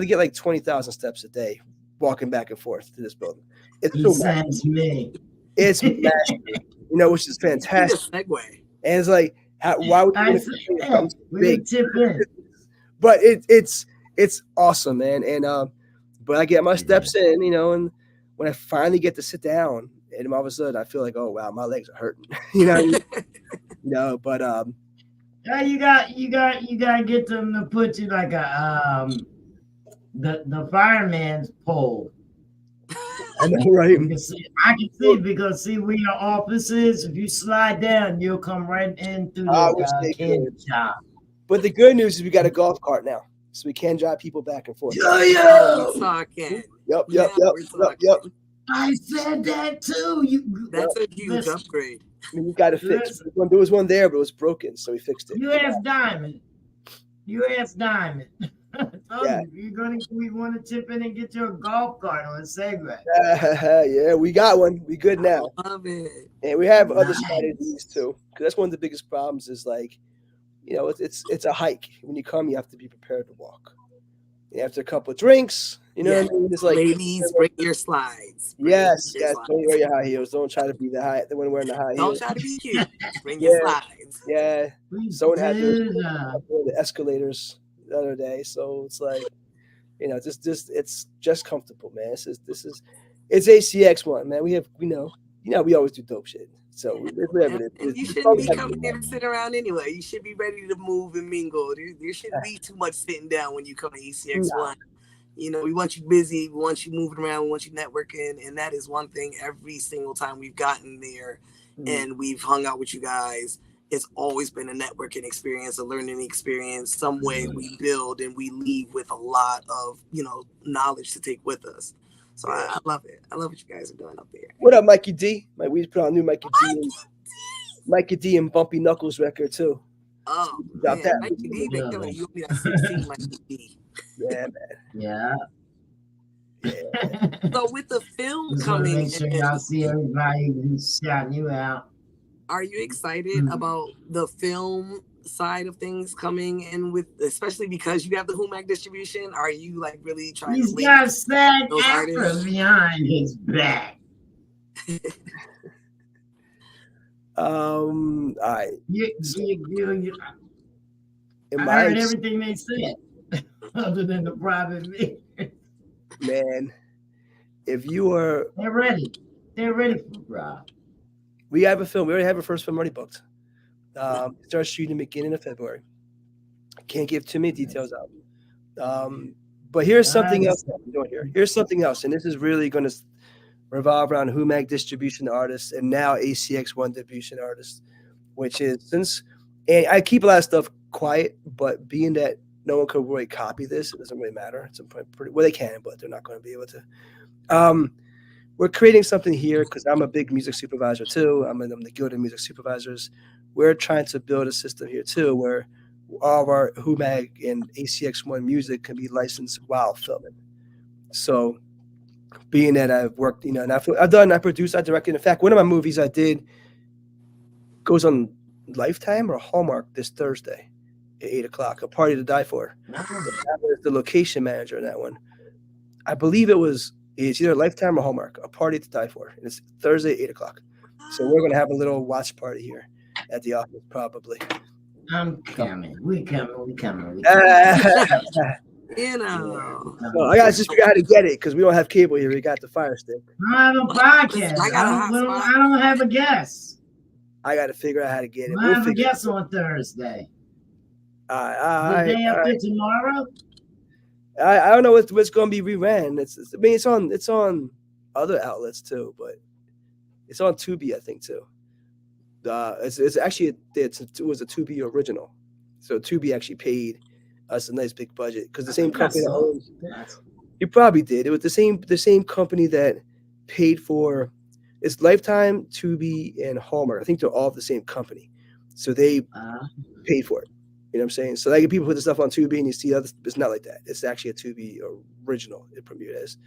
get like 20,000 steps a day walking back and forth to this building. It's so massive. It's massive, which is fantastic. Segue. And it's like, why would you big? But it's awesome, man. And but I get my steps in, and when I finally get to sit down, and all of a sudden I feel like, oh wow, my legs are hurting, But you got to get them to put you like a the fireman's pole. I know, right? I can see because where your office is. If you slide down, you'll come right into the candy shop. But the good news is we got a golf cart now, so we can drive people back and forth. Yep. I said that too. That's a huge upgrade. I mean, you got to fix. There was one there, but it was broken, so we fixed it. You asked Diamond. We want to chip in and get your golf cart on a Segway. Yeah, we got one. We good now. Love it. And we have other strategies too, because that's one of the biggest problems. Is like, it's a hike. When you come, you have to be prepared to walk. After a couple of drinks, what I mean? It's like, ladies, bring your slides. Yes. Don't wear your high heels. Don't try to be the one wearing the high heels. Don't try to be cute. Bring your slides. Yeah. Someone had the escalators the other day, so it's like, it's just comfortable, man. It's ACX1, man. We always do dope shit. So whatever it is. You shouldn't be coming here to sit around anyway. You should be ready to move and mingle. There shouldn't be too much sitting down when you come to ACX1. We want you busy. We want you moving around. We want you networking. And that is one thing every single time we've gotten there and we've hung out with you guys, it's always been a networking experience, a learning experience. Some way we build and we leave with a lot of, knowledge to take with us. So I love it. I love what you guys are doing up there. What up, Mikey D? We put out a new Mikey D and Bumpy Knuckles record too. Oh, man. That. Mikey D, they're killing you. You'll be like 16, Mikey D. Yeah, man. Yeah. So with the film coming, make sure y'all see everybody shouting you out. Are you excited about the film side of things coming in with, especially because you have the HUMAG distribution? Are you like really trying He's to got SAG AFTRA behind his back. I heard everything they said other than the private meeting. Man, if you are, they're ready for Rob. We have a film. We already have a first film already booked. Start shooting beginning of February. Can't give too many details out. But here's something else that I'm doing here. Here's something else, and this is really going to revolve around HUMAG distribution artists and now ACX1 distribution artists, which is and I keep a lot of stuff quiet, but being that no one could really copy this, it doesn't really matter. It's pretty well, they can, but they're not going to be able to. We're creating something here because I'm a big music supervisor too. I'm the Guild of Music Supervisors. We're trying to build a system here too where all of our HUMAG and ACX1 music can be licensed while filming. So being that I've worked, and I produced, I directed. In fact, one of my movies I did goes on Lifetime or Hallmark this Thursday at 8:00, A Party to Die For. I was the location manager in that one. I believe it's either Lifetime or Hallmark, A Party to Die For. And it's Thursday, 8:00. So we're going to have a little watch party here at the office, probably. I'm coming. We coming. Well, I got to just figure out how to get it because we don't have cable here. We got the Fire Stick. I have a podcast. I don't have a guest. I got to figure out how to get it. I have a guest on Thursday. The day after tomorrow. I don't know what's going to be reran. It's on other outlets too, but it's on Tubi, I think too. It's actually it was a Tubi original, so Tubi actually paid us a nice big budget because the same company that owns. You probably did. It was the same company that paid for. It's Lifetime, Tubi, and Hallmark. I think they're all the same company, so they paid for it. You know what I'm saying? So like people put the stuff on Tubi and you see other. It's not like that. It's actually a Tubi original. It premiered as.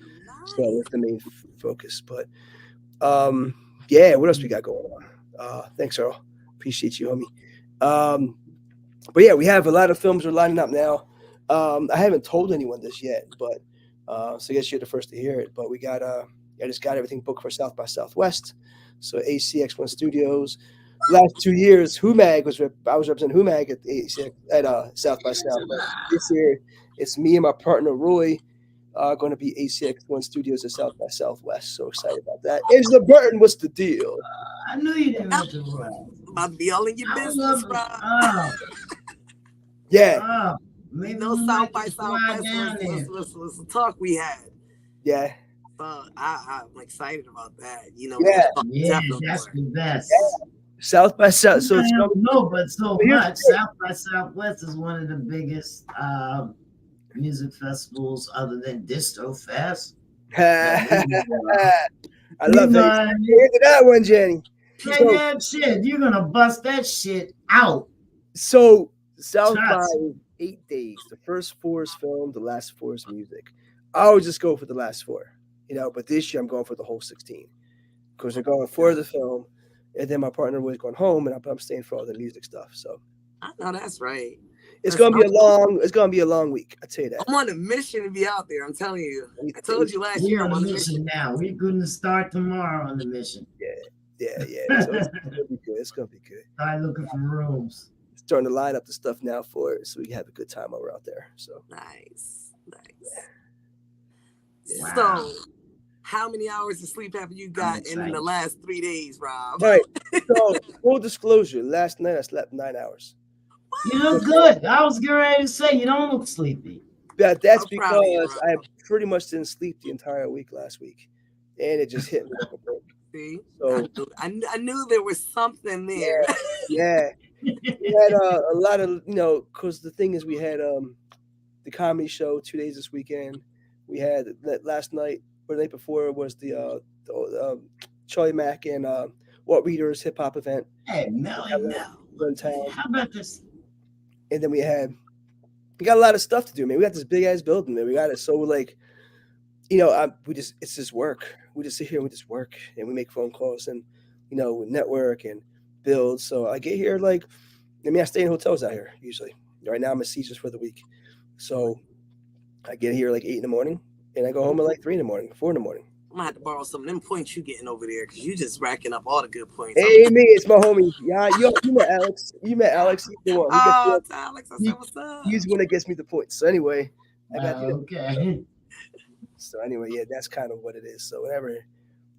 So that's the main focus. But yeah. What else we got going on? Thanks, Earl. Appreciate you, homie. But yeah, we have a lot of films we're lining up now. I haven't told anyone this yet, but so I guess you're the first to hear it. But we got I just got everything booked for South by Southwest. So ACX1STUDIOS. Last 2 years, HUMAG I was representing HUMAG at South by Southwest. This year, it's me and my partner Roy going to be ACX1STUDIOS at South by Southwest. So excited about that. Angela Burton, what's the deal? I knew you didn't want to run. About to be all in your business, bro. Yeah. Maybe South by Southwest was the talk we had. Yeah. I'm excited about that. Yeah, that's the best. Yeah. South by South. So it's but so much. South by Southwest is one of the biggest music festivals other than Disto Fest. I love that. Look at that one, Jenny. Play that shit. You're gonna bust that shit out. So South by 8 days. The first 4 is film, the last 4 is music. I always just go for the last 4, but this year I'm going for the whole 16 because we're going for the film, and then my partner was going home, and I'm staying for all the music stuff. So I know that's right. It's gonna be a long week. I tell you that. I'm on a mission to be out there. I'm telling you. I told you last year. I'm on a mission now. We're going to start tomorrow on the mission. Yeah. So it's gonna be good. It's gonna be good. Start looking for rooms. Starting to line up the stuff now for it, so we can have a good time while we're out there. So nice. Yeah. Wow. So, how many hours of sleep have you got in the last 3 days, Rob? Right. So, full disclosure, last night I slept 9 hours. You look good. I was getting ready to say you don't look sleepy. Yeah, that's because I pretty much didn't sleep the entire week last week, and it just hit me like a brick. See, so I knew there was something there. Yeah. We had a lot of because the thing is we had the comedy show 2 days this weekend. We had last night or the night before was the Charlie Mack and Walt Reader's hip hop event. Hey, Melly, how about this? And then we got a lot of stuff to do, man. We got this big ass building, man. We got it. So like, it's just work. We just sit here and we just work and we make phone calls and, we network and build. So I get here I stay in hotels out here usually. Right now I'm at Caesars for the week. So I get here 8 in the morning and I go home at 3 in the morning, 4 in the morning. I'm gonna have to borrow some of them points you getting over there because you just racking up all the good points. Hey, me, it's my homie. Yeah, you met Alex. He's the one. Alex, I said, what's up? He's the one that gets me the points. So anyway, I got okay. So anyway, yeah, that's kind of what it is. So whenever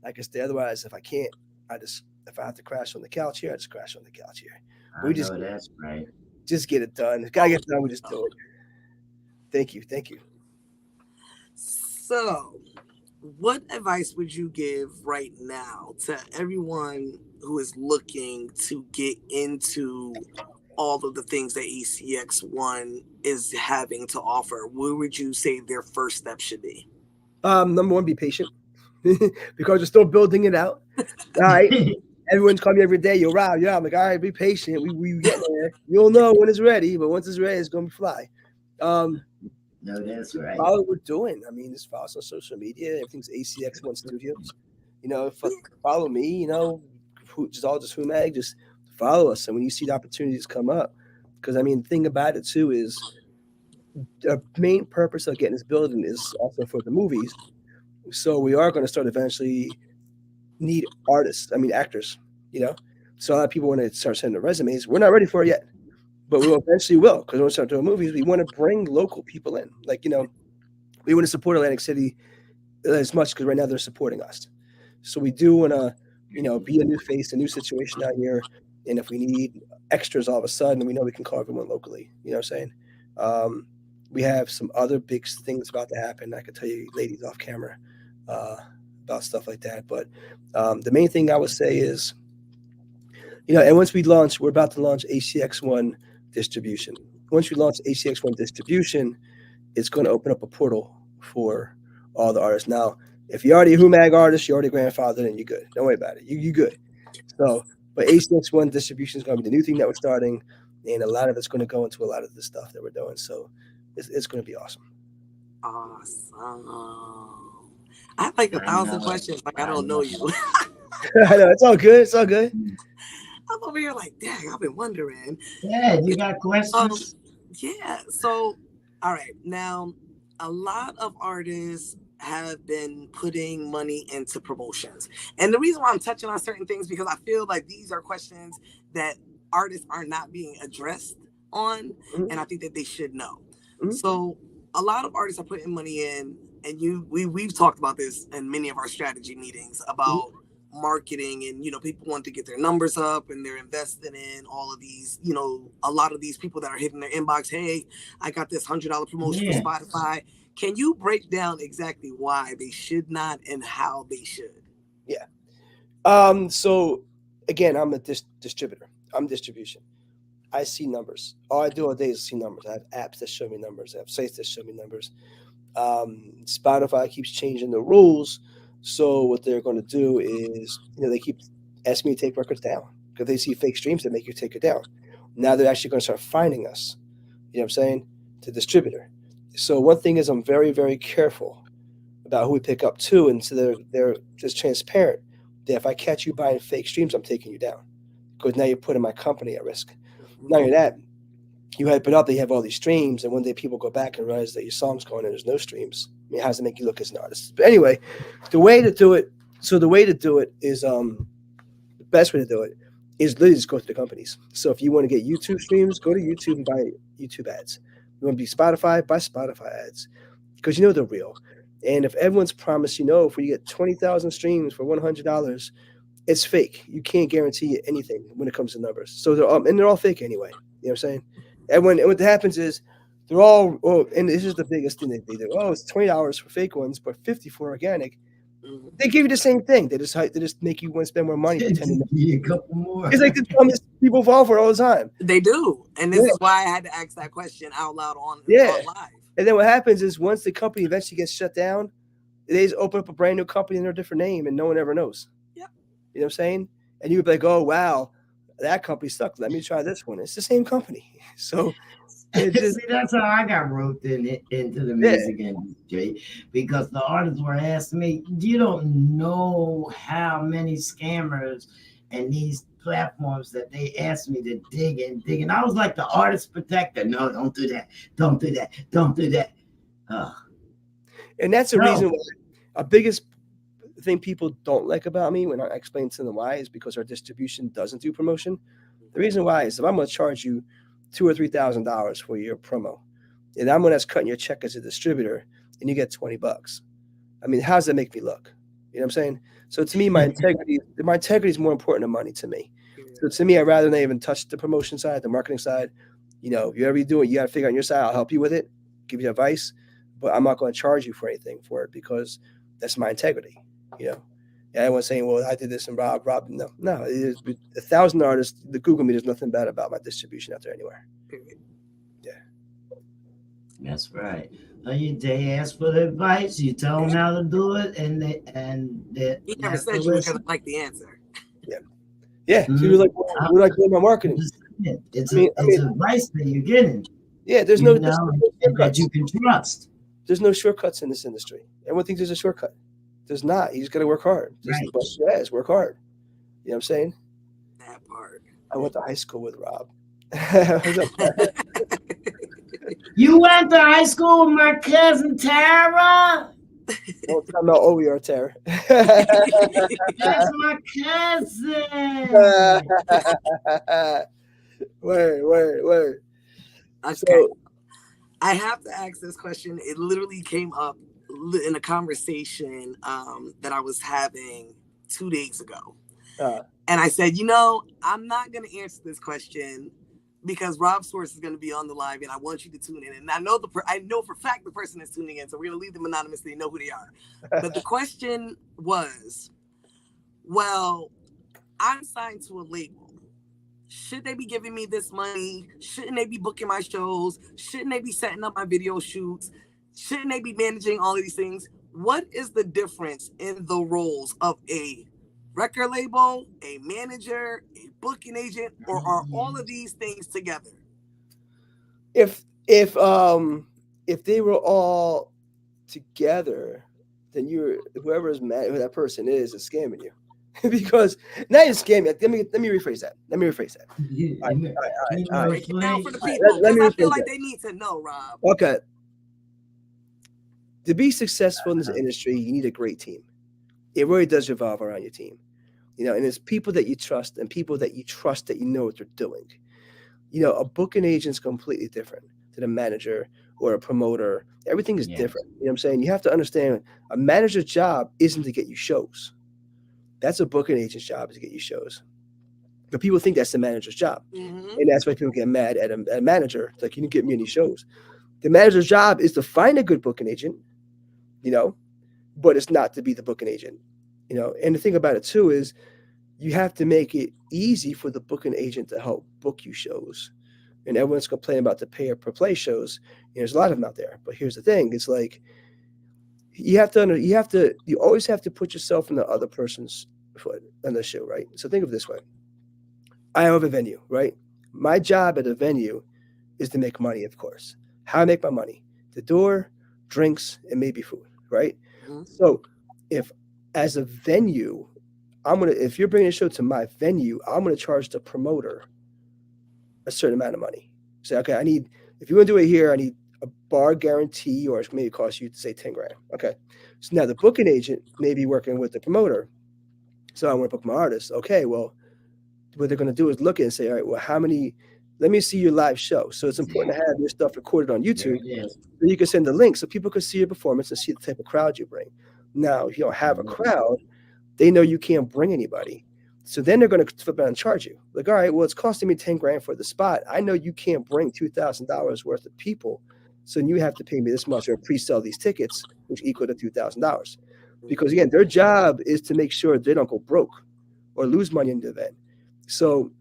I can stay. Otherwise, if I can't, if I have to crash on the couch here, I just crash on the couch here. That's right. Just get it done. It's gotta get done. We just do it. Thank you. So, what advice would you give right now to everyone who is looking to get into all of the things that ACX1 is having to offer? What would you say their first step should be? Number one, be patient because we're still building it out. All right. Everyone's calling me every day. Yo, Rob, I'm like, all right, be patient. We get there. You'll know when it's ready, but once it's ready, it's gonna fly. No, that's right. Follow what we're doing. I mean, just follow us on social media. Everything's ACX1STUDIOS. Follow me. Just Humag. Just follow us. And when you see the opportunities come up, because I mean, the thing about it too is the main purpose of getting this building is also for the movies. So we are going to start eventually need actors. So a lot of people want to start sending their resumes. We're not ready for it yet. But we eventually will, because when we start doing movies, we want to bring local people in. We want to support Atlantic City as much because right now they're supporting us. So we do want to, be a new face, a new situation out here. And if we need extras all of a sudden, we know we can call everyone locally. You know what I'm saying? We have some other big things about to happen. I could tell you ladies off camera about stuff like that. But the main thing I would say is, and once we're about to launch ACX1 distribution. Once we launch ACX1 distribution, it's going to open up a portal for all the artists. Now, if you're already a Humag artist, you're already grandfathered, and you're good. Don't worry about it. You're good. So, but ACX1 distribution is going to be the new thing that we're starting, and a lot of it's going to go into a lot of the stuff that we're doing. So, it's going to be awesome. Awesome. I have like 1,000 questions. I don't know you. I know. It's all good. It's all good. I'm over here like, dang, I've been wondering. Yeah, you got questions? Yeah. So, all right. Now, a lot of artists have been putting money into promotions. And the reason why I'm touching on certain things, because I feel like these are questions that artists are not being addressed on. And I think that they should know. So a lot of artists are putting money in, and we've talked about this in many of our strategy meetings about marketing, and people want to get their numbers up, and they're investing in all of these, a lot of these people that are hitting their inbox. Hey, I got this $100 promotion for Spotify. Can you break down exactly why they should not and how they should? Yeah. So again, I'm a distributor. I'm distribution. I see numbers. All I do all day is see numbers. I have apps that show me numbers. I have sites that show me numbers. Spotify keeps changing the rules. So what they're going to do is, they keep asking me to take records down because they see fake streams that make you take it down. Now they're actually going to start finding us, you know what I'm saying, to distributor. So one thing is I'm very, very careful about who we pick up too. And so they're just transparent that if I catch you buying fake streams, I'm taking you down because now you're putting my company at risk. Not only that, you hype it up, they have all these streams, and one day people go back and realize that your song's going and there's no streams. I mean, how does it make you look as an artist? But anyway, the way to do it is the best way to do it is literally just go to the companies. So if you want to get YouTube streams, go to YouTube and buy YouTube ads. You want to be Spotify, buy Spotify ads because they're real. And if everyone's promised, if we get 20,000 streams for $100, it's fake. You can't guarantee anything when it comes to numbers. So they're all fake anyway. You know what I'm saying? And what happens is they're all, and this is the biggest thing that they do. Oh, it's $20 for fake ones, but $50 for organic. They give you the same thing. They just make you want to spend more money. Pretending a couple more. It's like the dumbest people fall for it all the time. They do, and this is why I had to ask that question out loud on live. And then what happens is once the company eventually gets shut down, they just open up a brand new company under a different name, and no one ever knows. Yeah, you know what I'm saying? And you'd be like, oh wow, that company sucked. Let me try this one. It's the same company. So. See, that's how I got roped into the music industry, because the artists were asking me, you don't know how many scammers and these platforms that they asked me to dig and I was like the artist protector. No, don't do that. Don't do that. Don't do that. And that's the reason why a biggest thing people don't like about me when I explain to them why is because our distribution doesn't do promotion. The reason why is if I'm going to charge you $2,000 or $3,000 for your promo, and I'm one that's cutting your check as a distributor, and you get $20. I mean, how does that make me look? You know what I'm saying? So to me, my integrity is more important than money to me. So to me, I'd rather not even touch the promotion side, the marketing side. You know, if you ever do it, you got to figure out on your side. I'll help you with it, give you advice, but I'm not going to charge you for anything for it because that's my integrity. You know, and everyone's saying, well, I did this and Rob, no. It is 1,000 artists. The Google me, there's nothing bad about my distribution out there anywhere. Yeah. That's right. They ask for the advice, you tell them how to do it, and they He never said you were gonna like the answer. Yeah. So you're like, we're like doing my marketing. It's advice that you're getting. Yeah, there's no that you can trust. There's no shortcuts in this industry. Everyone thinks there's a shortcut. There's not. You just got to work hard. Just work hard. You know what I'm saying? That part. I went to high school with Rob. You went to high school with my cousin Tara? Don't tell me how old we are, Tara. That's my cousin. Word. Okay. So, I have to ask this question. It literally came up in a conversation that I was having 2 days ago. And I said, I'm not going to answer this question because Rob Schwartz is going to be on the live and I want you to tune in. And I know for a fact the person is tuning in, so we're going to leave them anonymous so they know who they are. But the question was, well, I'm signed to a label. Should they be giving me this money? Shouldn't they be booking my shows? Shouldn't they be setting up my video shoots? Shouldn't they be managing all of these things? What is the difference in the roles of a record label, a manager, a booking agent, or are all of these things together? If they were all together, then whoever that person is scamming you. Because now you're scamming. Let me rephrase that. Break it down for the people, because I feel like they need to know, Rob. Okay. To be successful in this industry, you need a great team. It really does revolve around your team. And it's people that you trust and people that you trust that you know what they're doing. A booking agent is completely different than a manager or a promoter. Everything is different. You know what I'm saying? You have to understand a manager's job isn't to get you shows. That's a booking agent's job, is to get you shows. But people think that's the manager's job. Mm-hmm. And that's why people get mad at a manager. It's like, you didn't get me any shows. The manager's job is to find a good booking agent, but it's not to be the booking agent. And the thing about it too is you have to make it easy for the booking agent to help book you shows. And everyone's complaining about the pay per play shows. There's a lot of them out there. But here's the thing: it's like you always have to put yourself in the other person's foot on the show, right? So think of it this way: I have a venue, right? My job at a venue is to make money, of course. How I make my money: the door, drinks, and maybe food, right? Mm-hmm. So if as a venue, if you're bringing a show to my venue, I'm going to charge the promoter a certain amount of money. Say, okay, if you want to do it here, I need a bar guarantee, or it maybe cost you, say, 10 grand. Okay. So now the booking agent may be working with the promoter. So I want to book my artist. Okay. Well, what they're going to do is look at it and say, all right, well, let me see your live show. So it's important to have your stuff recorded on YouTube. So you can send the link so people can see your performance and see the type of crowd you bring. Now, if you don't have a crowd, they know you can't bring anybody. So then they're going to flip out and charge you. Like, all right, well, it's costing me 10 grand for the spot. I know you can't bring $2,000 worth of people. So you have to pay me this much or pre-sell these tickets, which equal to $2,000. Because again, their job is to make sure they don't go broke or lose money in the event. So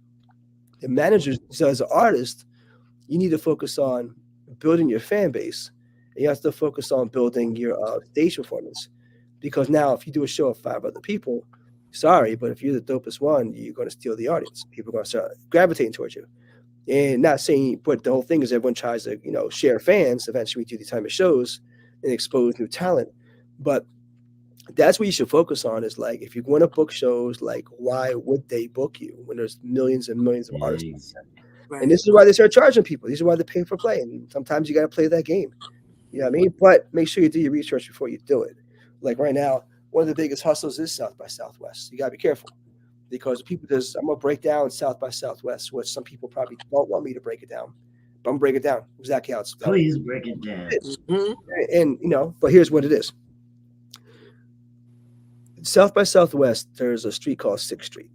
the managers, so as an artist, you need to focus on building your fan base. And you have to focus on building your stage performance. Because now if you do a show of 5 other people, sorry, but if you're the dopest one, you're going to steal the audience. People are going to start gravitating towards you. And not saying, but the whole thing is everyone tries to, share fans. Eventually we do these type of shows and expose new talent. But that's what you should focus on is like, if you want to book shows, like why would they book you when there's millions and millions of artists? Right. And this is why they start charging people. These are why they pay for play. And sometimes you got to play that game. You know what I mean? But make sure you do your research before you do it. Like right now, one of the biggest hustles is South by Southwest. You got to be careful because I'm going to break down South by Southwest, which some people probably don't want me to break it down. But I'm going to break it down exactly how it's done. Please break it down. And, but here's what it is. South by Southwest, there's a street called 6th Street.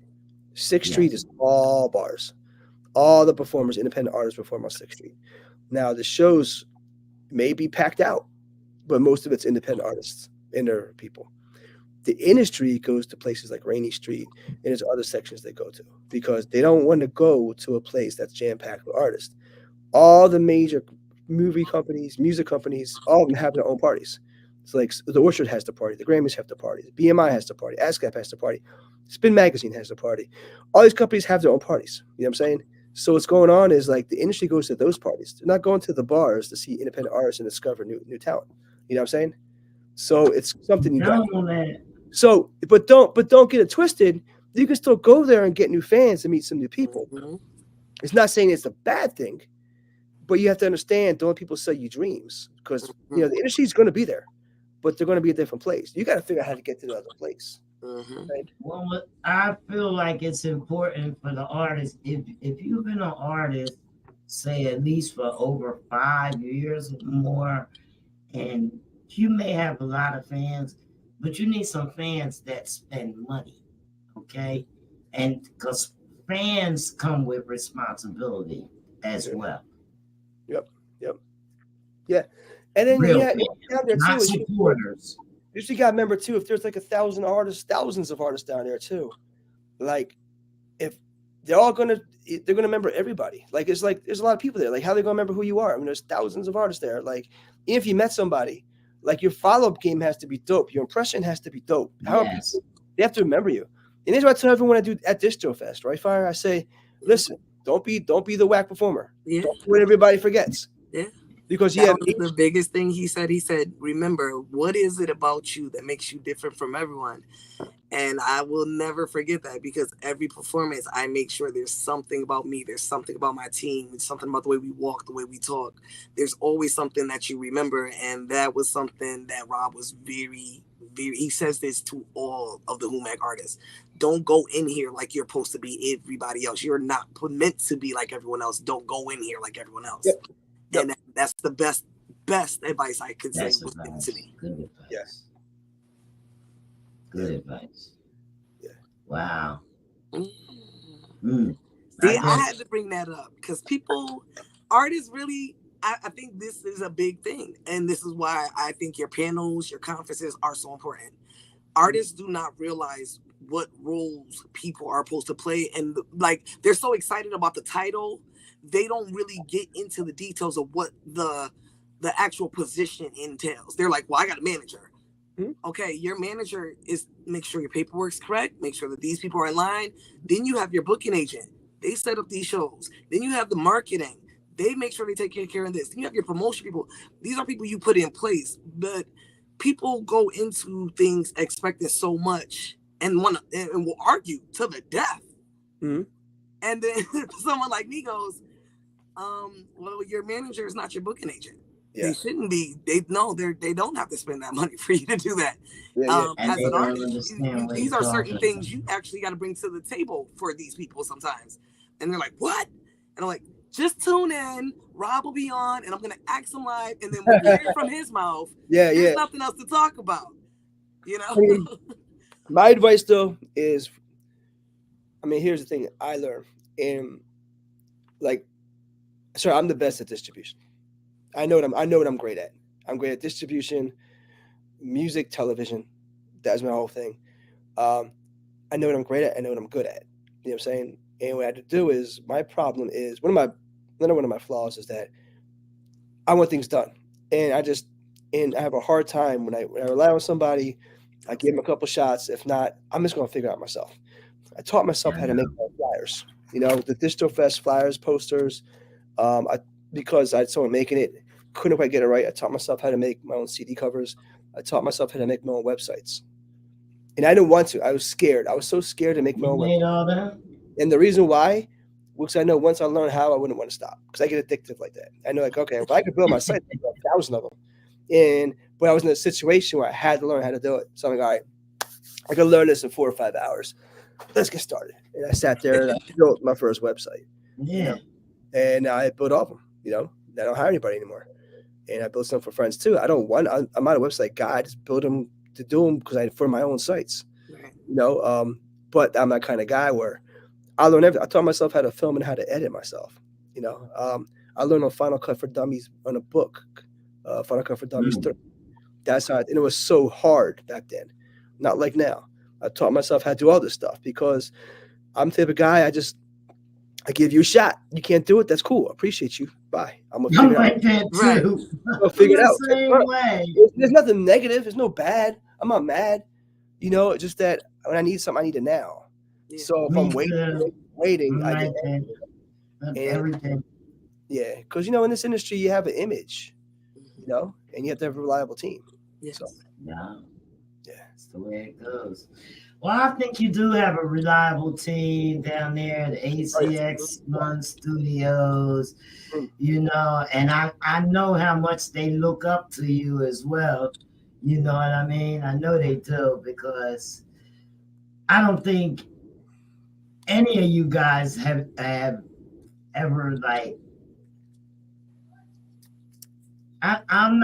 6th Street is all bars. All the performers, independent artists, perform on 6th Street. Now the shows may be packed out, but most of it's independent artists and their people. The industry goes to places like Rainy Street, and there's other sections they go to because they don't want to go to a place that's jam-packed with artists. All the major movie companies, music companies, all of them have their own parties. So like the Orchard has the party, the Grammys have the party, the BMI has the party, ASCAP has the party, Spin Magazine has the party. All these companies have their own parties. You know what I'm saying? So what's going on is like the industry goes to those parties. They're not going to the bars to see independent artists and discover new talent. You know what I'm saying? So it's something you got. So, but don't get it twisted. You can still go there and get new fans and meet some new people. Mm-hmm. It's not saying it's a bad thing, but you have to understand, don't let people sell you dreams because the industry is going to be there, but they're going to be a different place. You got to figure out how to get to the other place. Mm-hmm. Right? Well, I feel like it's important for the artist. If you've been an artist, say at least for over 5 years or more, and you may have a lot of fans, but you need some fans that spend money, okay? And because fans come with responsibility as well. Yep. Yeah. And then down there not too, supporters. You got to remember too, if there's like 1,000 artists, thousands of artists down there too, like if they're gonna remember everybody. Like it's like there's a lot of people there. Like how are they gonna remember who you are? I mean, there's thousands of artists there. Like if you met somebody, like your follow-up game has to be dope. Your impression has to be dope. Yes. They have to remember you. And that's what I tell everyone I do at Distro Fest, right, Fire? I say, listen, don't be the whack performer. Yeah. Don't do what everybody forgets. Yeah. Because that was the biggest thing he said. He said, remember, what is it about you that makes you different from everyone? And I will never forget that because every performance, I make sure there's something about me. There's something about my team. There's something about the way we walk, the way we talk. There's always something that you remember. And that was something that Rob was very, very, he says this to all of the HUMAG artists. Don't go in here like you're supposed to be everybody else. You're not meant to be like everyone else. Don't go in here like everyone else. Yep. And that's the best advice I could say was given to me. Good advice. Yes. Good advice. Yeah. Wow. See, I had to bring that up because artists really, I think this is a big thing. And this is why I think your panels, your conferences are so important. Artists do not realize what roles people are supposed to play. And like, they're so excited about the title. They don't really get into the details of what the actual position entails. They're like, well, I got a manager. Mm-hmm. Okay, your manager is make sure your paperwork's correct, make sure that these people are in line. Then you have your booking agent. They set up these shows. Then you have the marketing. They make sure they take care of this. Then you have your promotion people. These are people you put in place. But people go into things expecting so much and will argue to the death. Mm-hmm. And then someone like me goes, well, your manager is not your booking agent. Yeah. They shouldn't be. They don't have to spend that money for you to do that. As an artist, these are certain things you actually got to bring to the table for these people sometimes. And they're like, what? And I'm like, just tune in. Rob will be on, and I'm gonna act him live, and then we'll hear it from his mouth. There's nothing else to talk about. You know. I mean, my advice though is, here's the thing I learned, and I'm the best at distribution. I know what I'm great at. I'm great at distribution, music, television. That's my whole thing. I know what I'm great at. I know what I'm good at. You know what I'm saying? And what I had to do is, my problem is one of my flaws is that I want things done, and I have a hard time when I rely on somebody. I give them a couple shots. If not, I'm just going to figure it out myself. I taught myself how to make my flyers. You know, the Distro Fest flyers, posters. Because I had someone making it, couldn't quite get it right. I taught myself how to make my own CD covers. I taught myself how to make my own websites. And I didn't want to. I was scared. I was so scared to make my own website. All that? And the reason why was I know once I learned how, I wouldn't want to stop because I get addictive like that. I know, like, okay, if I could build my site, I'd build 1,000 of them. But I was in a situation where I had to learn how to do it. So I'm like, all right, I can learn this in 4 or 5 hours. Let's get started. And I sat there and I built my first website. Yeah. And I built all of them. You know, I don't hire anybody anymore. And I built some for friends too. I'm not a website guy. I just build them to do them for my own sites. Right. You know, but I'm that kind of guy where I learned everything. I taught myself how to film and how to edit myself. I learned on Final Cut for Dummies on a book, Final Cut for Dummies 3. That's how, and it was so hard back then, not like now. I taught myself how to do all this stuff because I'm the type of guy. I give you a shot. You can't do it. That's cool. I appreciate you. Bye. I'm gonna figure like that too. I'll figure it out. Same way. There's nothing negative. There's no bad. I'm not mad. Just that when I need something, I need it now. Yeah. So if I'm waiting, I get everything. Yeah, because in this industry you have an image, and you have to have a reliable team. Yes. So, yeah, that's the way it goes. Well, I think you do have a reliable team down there at ACX1STUDIOS, and I know how much they look up to you as well. You know what I mean? I know they do, because I don't think any of you guys have ever I'm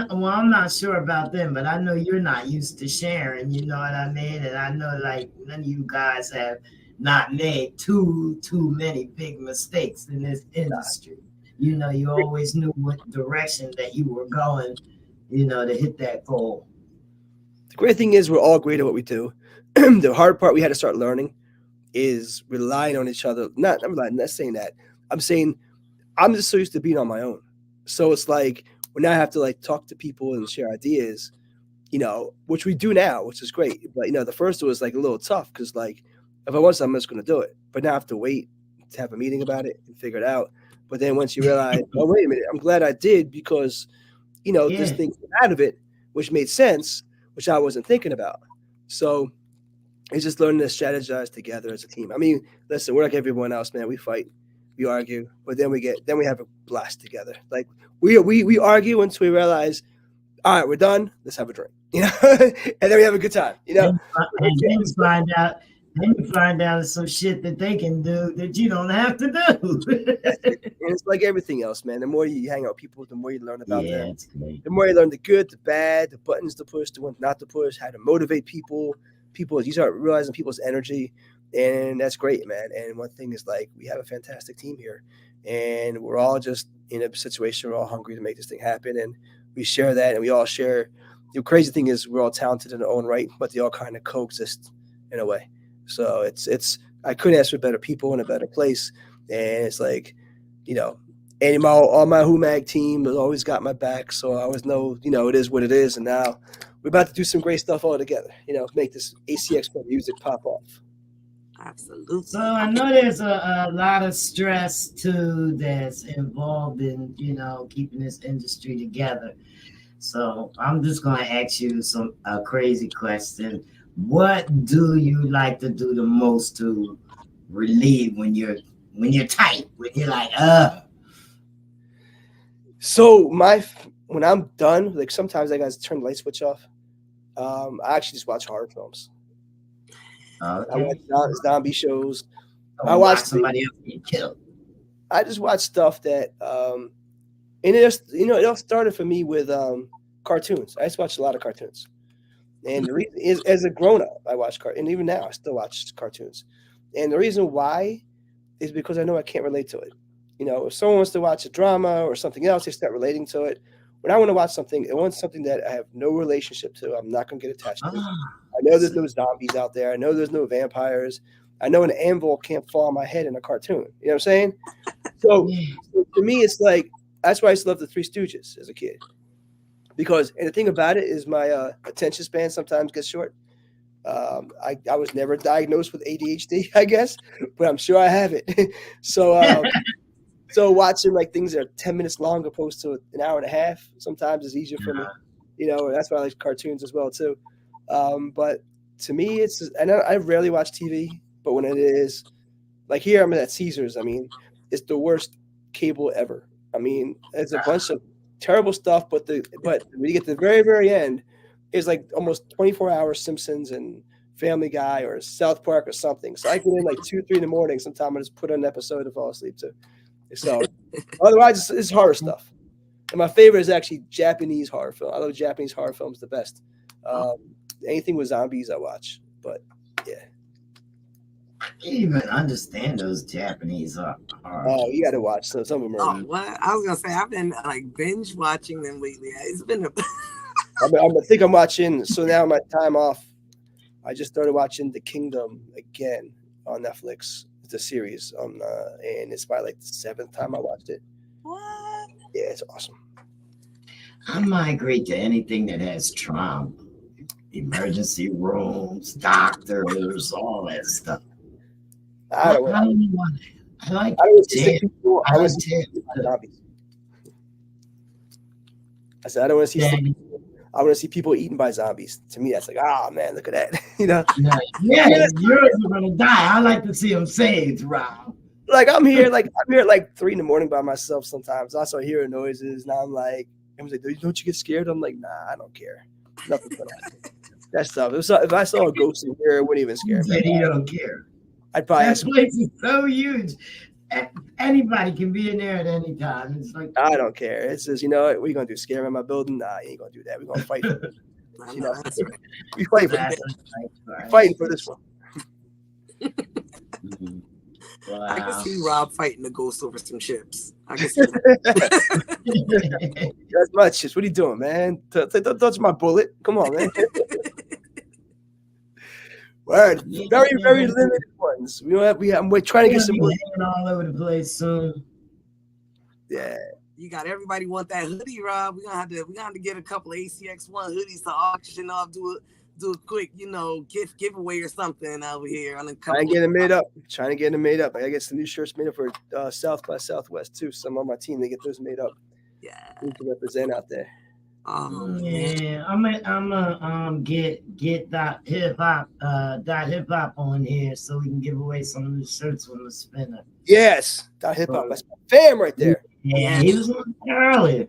not sure about them, but I know you're not used to sharing, you know what I mean? And I know none of you guys have not made too many big mistakes in this industry. You always knew what direction that you were going, to hit that goal. The great thing is we're all great at what we do. The hard part we had to start learning is relying on each other. I'm not saying that. I'm saying I'm just so used to being on my own. So it's like when I have to talk to people and share ideas, which we do now, which is great. But the first was a little tough because if I want something, I'm just going to do it. But now I have to wait to have a meeting about it and figure it out. But then once you realize, oh, wait a minute, I'm glad I did because, this thing came out of it, which made sense, which I wasn't thinking about. So it's just learning to strategize together as a team. I mean, listen, we're like everyone else, man. We fight, we argue, but then we have a blast together. We argue until we realize, all right, we're done. Let's have a drink, and then we have a good time, And then you find out some shit that they can do that you don't have to do. And it's like everything else, man. The more you hang out with people, the more you learn about them. The more you learn the good, the bad, the buttons to push, the ones not to push, how to motivate people. You start realizing people's energy, and that's great, man. And one thing is we have a fantastic team here, and we're all just in a situation, we're all hungry to make this thing happen, and we share that, and we all share. The crazy thing is we're all talented in our own right, but they all kind of coexist in a way. So it's I couldn't ask for better people in a better place, and it's and all my HUMAG team has always got my back, so I always know it is what it is, and now we're about to do some great stuff all together, make this ACX music pop off. Absolutely. So I know there's a lot of stress too that's involved in keeping this industry together. So I'm just going to ask you a crazy question. What do you like to do the most to relieve when you're tight, when you're So when I'm done, sometimes I got to turn the light switch off. I actually just watch horror films. Okay. I watch zombie shows. I watch somebody else get killed. I just watch stuff that, and it all started for me with cartoons. I just watch a lot of cartoons, and the reason is, as a grown up, I watch cartoons, and even now I still watch cartoons. And the reason why is because I know I can't relate to it. If someone wants to watch a drama or something else, they start relating to it. When I want to watch something, I want something that I have no relationship to. I'm not going to get attached to. I know there's no zombies out there. I know there's no vampires. I know an anvil can't fall on my head in a cartoon. You know what I'm saying? So for me, it's that's why I used to love the Three Stooges as a kid. And the thing about it is my attention span sometimes gets short. I was never diagnosed with ADHD, I guess, but I'm sure I have it. So watching things that are 10 minutes long opposed to an hour and a half sometimes is easier for me. That's why I like cartoons as well too. But to me, I rarely watch TV, but when it is, here I'm at Caesars. I mean, it's the worst cable ever. I mean, it's a bunch of terrible stuff, but when you get to the very, very end, it's almost 24-hour Simpsons and Family Guy or South Park or something. So I get in 2, 3 in the morning. Sometimes I just put on an episode and fall asleep too. So otherwise, it's horror stuff. And my favorite is actually Japanese horror film. I love Japanese horror films the best. Anything with zombies I watch. But yeah. can't even understand those Japanese horror. Oh, you got to watch some of them. Oh, what I was gonna say, I've been like binge watching them lately. It's been I think I'm watching. So now my time off, I just started watching The Kingdom again on Netflix. It's a series, and it's by like the 7th time I watched it. what? Yeah, it's awesome. I migrate to anything that has trauma, emergency rooms, doctors, all that stuff. I don't I don't know why. I like I don't see Ted. people. I I like was Ted. zombies. I said I don't want to see. Daddy. I want to see people eaten by zombies. To me, that's like, oh man, look at that. You know, No, yeah, yours are gonna die. I like to see them saved, Rob. like I'm here at like 3 a.m. by myself sometimes. I start hearing noises, and I'm like, everyone's like, don't you get scared? I'm like, nah, I don't care. Nothing's gonna happen. That stuff. If I saw a ghost in here, it wouldn't even scare me. He don't care. I'd probably That ask. place is so huge. Anybody can be in there at any time. It's like I don't care. It's just, you know what you gonna do? Scare me in my building? Nah, you ain't gonna do that. We're gonna fight. I You know, know, that's right. we fight for that's this. right. Fighting for this one. Mhm. I can Wow. see Rob fighting the ghost over some chips. I can see that. That's my chips. What are you doing, man? Don't touch my bullet. Come on, man. Word. Very, very limited ones. We don't have. We're trying to get some. We're all over the place soon. Yeah. You got everybody want that hoodie, Rob. We're gonna have to get a couple of ACX1 hoodies to auction off. Do a quick, giveaway or something over here on a couple. Trying to get them made up. I gotta get some new shirts made up for South by Southwest too. Some on my team, they get those made up. Yeah. We can represent out there. Oh man. Yeah, I'm gonna get that hip hop on here so we can give away some of the shirts from the spinner. Yes, that hip hop. That's my fam right there. Yeah, he was on earlier.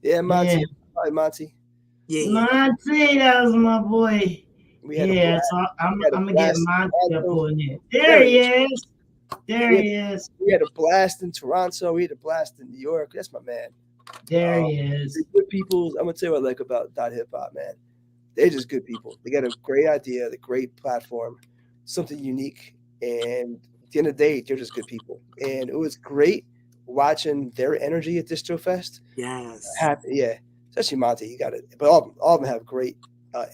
Yeah, Monty. Yeah. Hi, Monty. Yeah. Monty, that was my boy. We had a Yeah, blast. so I'm We had a gonna get blast. Monty up on here. There he is. There he is. We had a blast in Toronto. We had a blast in New York. That's my man. There he is. The good people. I'm gonna tell you what I like about Dot Hip Hop, man. They're just good people. They got a great idea, the great platform, something unique, and at the end of the day, they're just good people. And it was great watching their energy at Distro Fest. Yes. Yeah, especially Monty. You got it, but all of them have great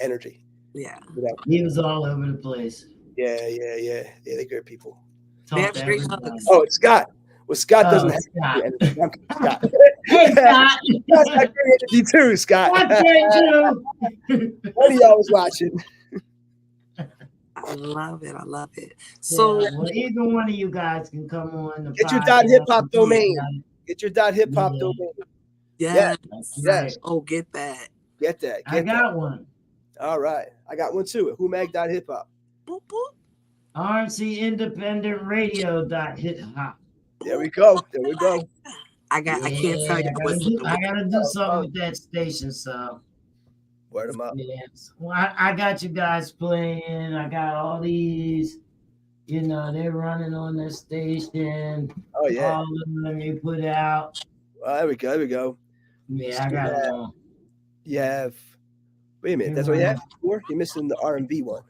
energy. Yeah. You know? He was all over the place. Yeah. They're good people. They Talked have to great everybody. hugs. Oh, it's Scott. Well, Scott doesn't have Scott. energy. I'm kidding, Scott. Hey, Scott. Scott's got great energy too, Scott. What's that, too? One of y'all was watching. I love it. So Yeah, well, either one of you guys can come on the Get your podcast .hip hop and domain. talk about it. Get your .hip hop Yeah. domain. yeah. That's Yes. right. Oh, get that. Get that. I got one. All right. I got one too. Whomag.hip hop. Boop, boop. RNC Independent Radio hip hop. There we go. I can't tell you what's I gotta do something with that station, so Word them up. yes. Well, I got you guys playing. I got all these, they're running on the station. Oh yeah. All of them you put out. Well, there we go. Yeah, I got it all. You have. Wait a minute. That's what you have? You're missing the R&B one.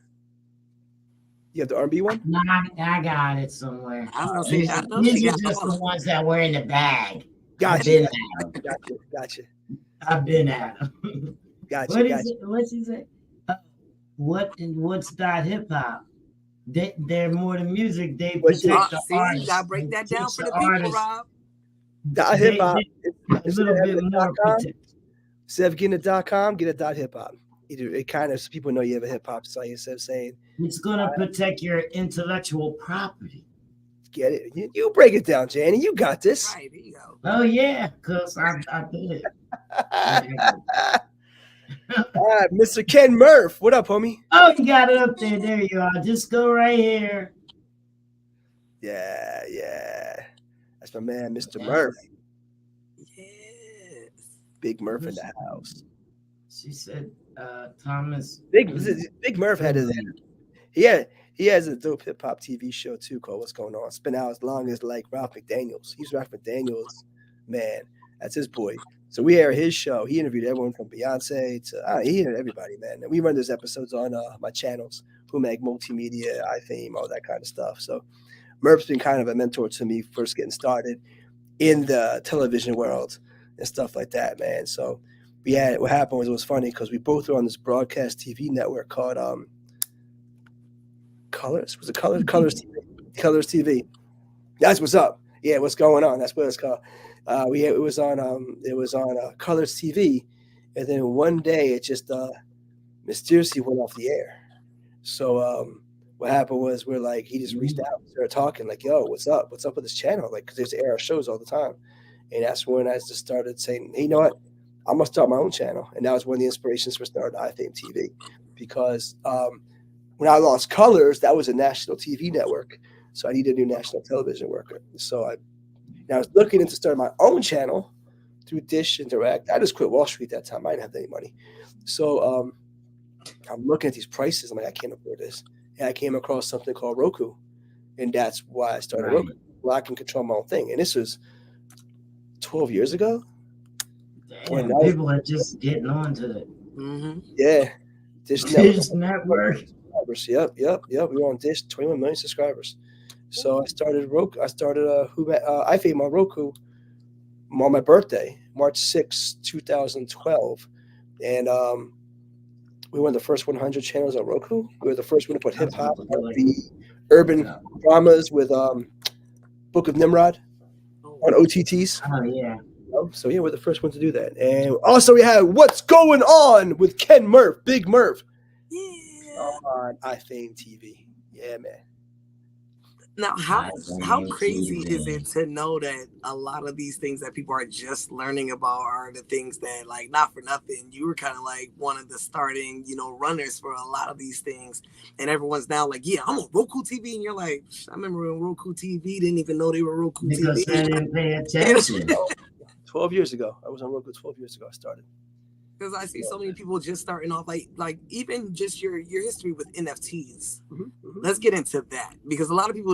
You have the R&B one? No, I got it somewhere. I was gonna say, I know These she are got just those. the ones that were in the bag. Gotcha. I've been at them. Gotcha. What is it? What's he say? What's hip hop? They're more than music. They What's protect the See, you artists. gotta break that They down teach for the people, artists. Rob. .hip hop. A little bit more protect. Instead of getting a .com, get a .hip hop. It kind of so people know you have a hip hop site instead of saying It's gonna protect your intellectual property. get it. You break it down, Janny. You got this. Right, there you go. Oh yeah, cause I did it. All right, Mr. Ken Murph. What up, homie? Oh, you got it up there. There you are. Just go right here. Yeah. That's my man, Mr. Murph. Yes. Big Murph in the house. She said, Thomas. Big Murph had his. He has a dope hip hop TV show too called What's Going On. It's been out as long as like Ralph McDaniels. He's Ralph McDaniels, man. That's his boy. So we air his show. He interviewed everyone from Beyonce to he interviewed everybody, man. And we run those episodes on my channels. Humag Multimedia, iFame, all that kind of stuff. So Murph's been kind of a mentor to me first getting started in the television world and stuff like that, man. So what happened was, it was funny because we both were on this broadcast TV network called Colors. Was it Colors? Colors TV. Colors TV. That's what's up. Yeah, what's going on? That's what it's called. It was on Colors TV, and then one day it just mysteriously went off the air. So what happened was, he just reached out and started talking, like, yo, what's up? What's up with this channel? Like, because there's air shows all the time. And that's when I just started saying, hey, you know what? I'm going to start my own channel. And that was one of the inspirations for starting iFame TV. Because when I lost Colors, that was a national TV network. So I needed a new national television worker. So I was looking into starting my own channel through Dish and Direct. I just quit Wall Street that time. I didn't have any money. So I'm looking at these prices. I'm like, I can't afford this. And I came across something called Roku. And that's why I started Roku. Well, I can control my own thing. And this was 12 years ago. Damn, people are just getting onto it. Mm-hmm. Yeah. Dish Network. Yep. We were on Dish, 21 million subscribers. So I started Roku. I started iFame on Roku on my birthday, March 6, 2012. And we were the first 100 channels on Roku. We were the first one to put hip hop, the urban dramas with Book of Nimrod on OTTs. Oh, yeah. So, yeah, we're the first one to do that. And also we had What's Going On with Ken Murph, Big Murph. Yeah. On iFame TV. Yeah, man. Now, how crazy is it to know that a lot of these things that people are just learning about are the things that, like, not for nothing, you were kind of like one of the starting, runners for a lot of these things. And everyone's now like, yeah, I'm on Roku TV. And you're like, I remember when Roku TV didn't even know they were Roku TV. Because they didn't pay attention. 12 years ago. I was on Roku 12 years ago. I started. Because I see so many people just starting off, like even just your history with NFTs. Mm-hmm. Let's get into that, because a lot of people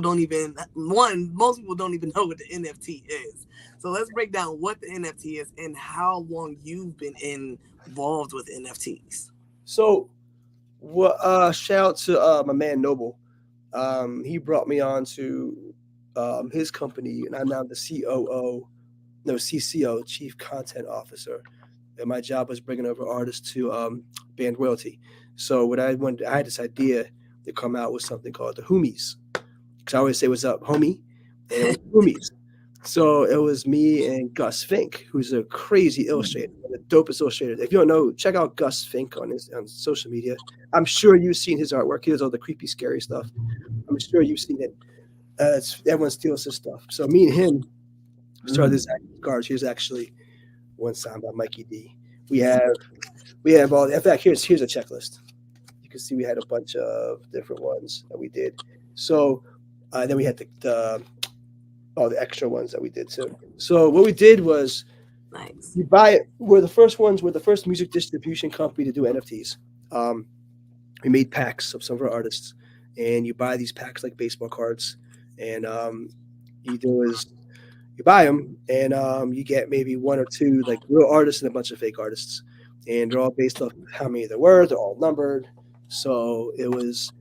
most people don't even know what the NFT is. So let's break down what the NFT is and how long you've been involved with NFTs. So, shout out to my man Noble. He brought me on to his company, and I'm now the CCO, Chief Content Officer. And my job was bringing over artists to band royalty. So what I had this idea to come out with something called the Homies. Because I always say, what's up, homie? And it was Homies. So it was me and Gus Fink, who's a crazy illustrator, the dopest illustrator. If you don't know, check out Gus Fink on social media. I'm sure you've seen his artwork. He does all the creepy, scary stuff. I'm sure you've seen it. Everyone steals his stuff. So me and him started this cards. Here's actually one signed by Mikey D. We have all. In fact, here's a checklist. You can see we had a bunch of different ones that we did. So then we had all the extra ones that we did too. So what we did was, nice. You buy it. We're the first ones. We're the first music distribution company to do NFTs. We made packs of some of our artists, and you buy these packs like baseball cards, and you do is you buy them, and you get maybe one or two like real artists and a bunch of fake artists, and they're all based off how many there were. They're all numbered. So it was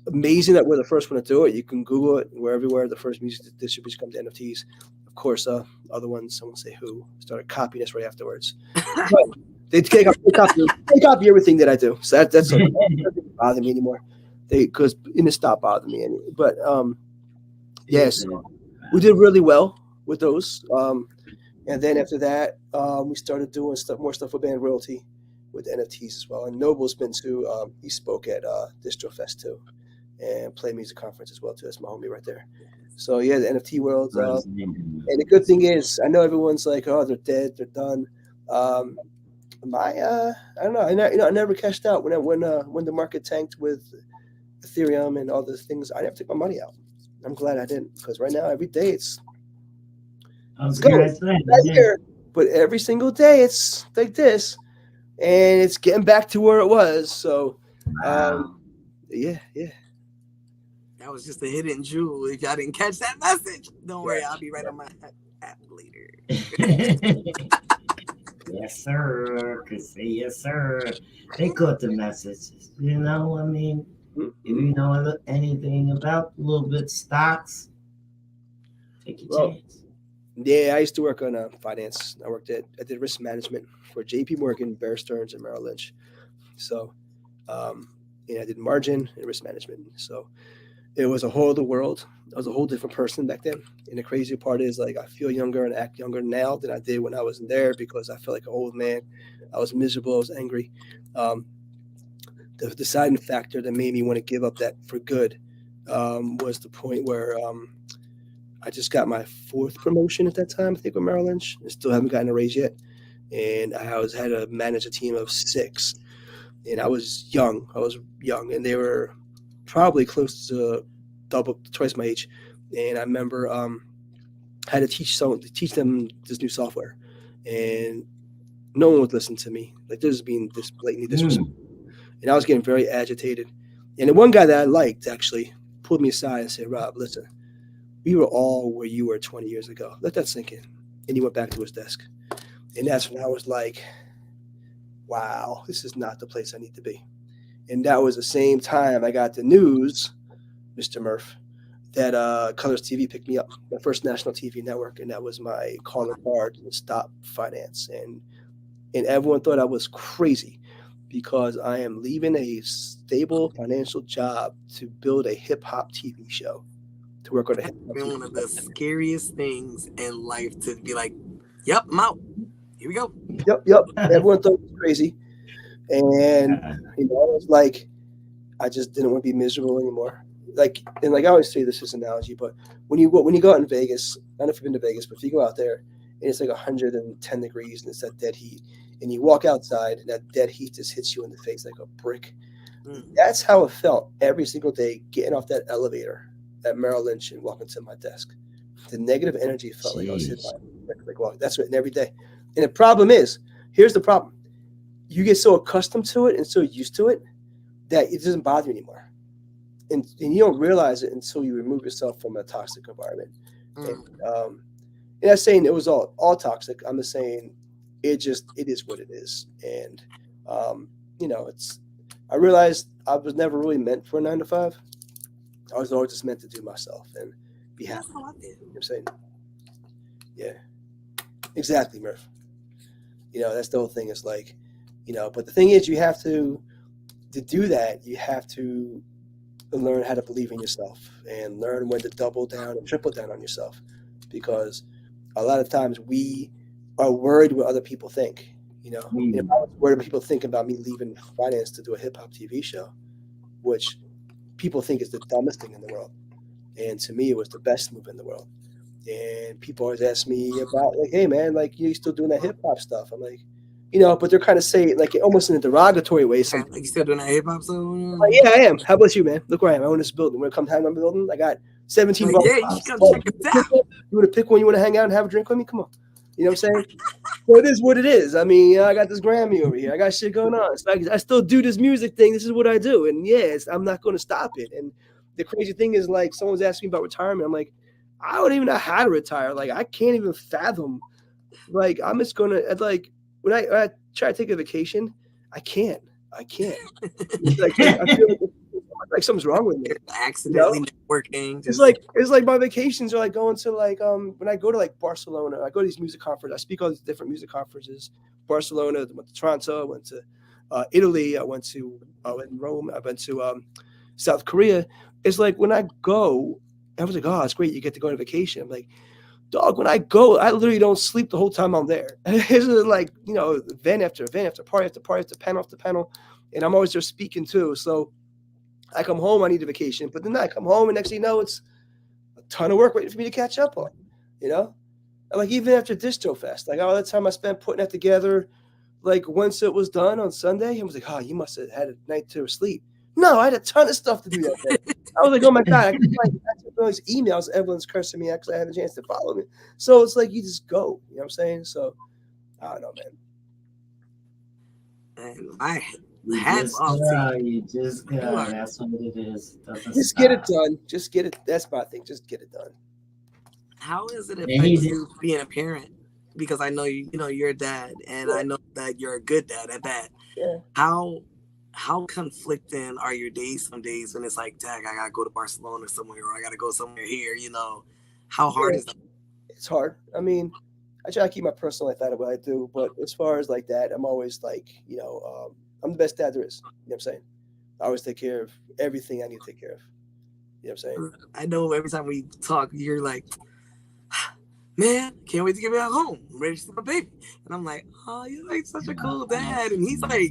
amazing that we're the first one to do it. You can Google it. We're everywhere. The first music distribution comes to NFTs. Of course, other ones, someone say who started copying us right afterwards. But they copy everything that I do. So that's okay. It doesn't bother me anymore. Because it stopped bothering me anyway. But yes, we did really well with those. And then after that, we started doing more stuff with band royalty with NFTs as well. And Noble's been to, he spoke at Distro Fest too, and Play Music Conference as well too. That's my homie right there. So yeah, the NFT world. And the good thing is, I know everyone's like, oh, they're dead, they're done. I don't know. I never cashed out when the market tanked with Ethereum and all those things. I never took my money out. I'm glad I didn't, because right now every day it's good. But every single day it's like this, and it's getting back to where it was. So, yeah. That was just a hidden jewel. If y'all didn't catch that message, don't worry, I'll be right on my app later. Yes, sir. Could say yes, sir. They got the message. You know, I mean, If you know anything about a little bit stocks, take your chance. Yeah, I used to work on finance. I did risk management for J.P. Morgan, Bear Stearns, and Merrill Lynch. So, and I did margin and risk management. So it was a whole other world. I was a whole different person back then. And the crazy part is, like, I feel younger and act younger now than I did when I was in there because I felt like an old man. I was miserable. I was angry. The deciding factor that made me want to give up that for good was the point where I just got my 4th promotion at that time, I think, with Merrill Lynch. I still haven't gotten a raise yet. And I had to manage a team of 6. And I was young. And they were probably close to twice my age. And I remember I had to teach them this new software. And no one would listen to me. Like, this is being this blatantly disrespectful. And I was getting very agitated. And the one guy that I liked actually pulled me aside and said, Rob, listen, we were all where you were 20 years ago. Let that sink in. And he went back to his desk. And that's when I was like, wow, this is not the place I need to be. And that was the same time I got the news, Mr. Murph, that Colors TV picked me up, my first national TV network. And that was my calling card to stop finance. And everyone thought I was crazy because I am leaving a stable financial job to build a hip hop TV show. To work on a hip hop been one of the scariest things in life to be like, yep, I'm out. Here we go. Yep. Everyone thought it was crazy. And it was like, I just didn't want to be miserable anymore. Like I always say this analogy, but when you go out in Vegas, I don't know if you've been to Vegas, but if you go out there and it's like 110 degrees and it's that dead heat, and you walk outside and that dead heat just hits you in the face like a brick. That's how it felt every single day getting off that elevator at Merrill Lynch and walking to my desk. The negative energy felt like I was hitting my brick. Like, that's what, every day. And the problem is, here's the problem. You get so accustomed to it and so used to it that it doesn't bother you anymore. And you don't realize it until you remove yourself from a toxic environment. And I'm saying it was all toxic. I'm just saying it is what it is. And, I realized I was never really meant for a 9-to-5. I was always just meant to do myself and be happy. That's how I feel. You know what I'm saying? Yeah, exactly, Murph. That's the whole thing. It's like, but the thing is, you have to do that. You have to learn how to believe in yourself and learn when to double down and triple down on yourself, because a lot of times we are worried what other people think. If I was worried what people think about me leaving finance to do a hip hop TV show, which people think is the dumbest thing in the world. And to me, it was the best move in the world. And people always ask me about, like, hey, man, like, you still doing that hip hop stuff? I'm like, but they're kind of saying, like, almost in a derogatory way. Like, you still doing that hip hop stuff? Like, yeah, I am. How about you, man? Look where I am. I own this building. Want to come hang out in my building? I got 17 like, yeah, you come check it out. You want to pick one? You want to hang out and have a drink with me? Come on. You know what I'm saying? So it is what it is. I mean, I got this Grammy over here. I got shit going on. So I still do this music thing. This is what I do. And yes, I'm not going to stop it. And the crazy thing is, like, someone's asking me about retirement. I'm like, I don't even know how to retire. Like, I can't even fathom. Like, I'm just going to, like, when I try to take a vacation, I can't. It's like, I feel like something's wrong with me. Accidentally networking. It's like my vacations are like going to, like, when I go to, like, Barcelona, I go to these music conferences. I speak all these different music conferences. Barcelona, I went to Toronto, I went to Italy, I went to in Rome, I went to South Korea. It's like when I go, I was like, oh, it's great. You get to go on vacation. I'm like, dog, when I go, I literally don't sleep the whole time I'm there. It's like, event after event after party after party after panel after panel. And I'm always there speaking too. So I come home, I need a vacation. But then I come home and next thing you know, it's a ton of work waiting for me to catch up on, And like even after Distro Fest, like all that time I spent putting that together, like once it was done on Sunday, I was like, oh, you must have had a night to sleep. No, I had a ton of stuff to do that day. I was like, oh my God, I can find all these emails. Everyone's cursing me because I had a chance to follow me. So it's like you just go. You know what I'm saying? So I don't know, man. And I hats off to you. You just go. That's what it is. Just get it done. Just get it. That's my thing. Just get it done. How is it affect you being a parent? Because I know you're a dad, and I know that you're a good dad at that. Yeah. How how conflicting are your days some days when it's like, dang, I gotta go to Barcelona somewhere, or I gotta go somewhere here, you know? How hard is that? It's hard. I mean, I try to keep my personal life out of what I do, but as far as like that, I'm always like, I'm the best dad there is. You know what I'm saying? I always take care of everything I need to take care of. You know what I'm saying? I know every time we talk, you're like, man, can't wait to get back home. I'm ready to see my baby. And I'm like, oh, you're like such a cool dad. And he's like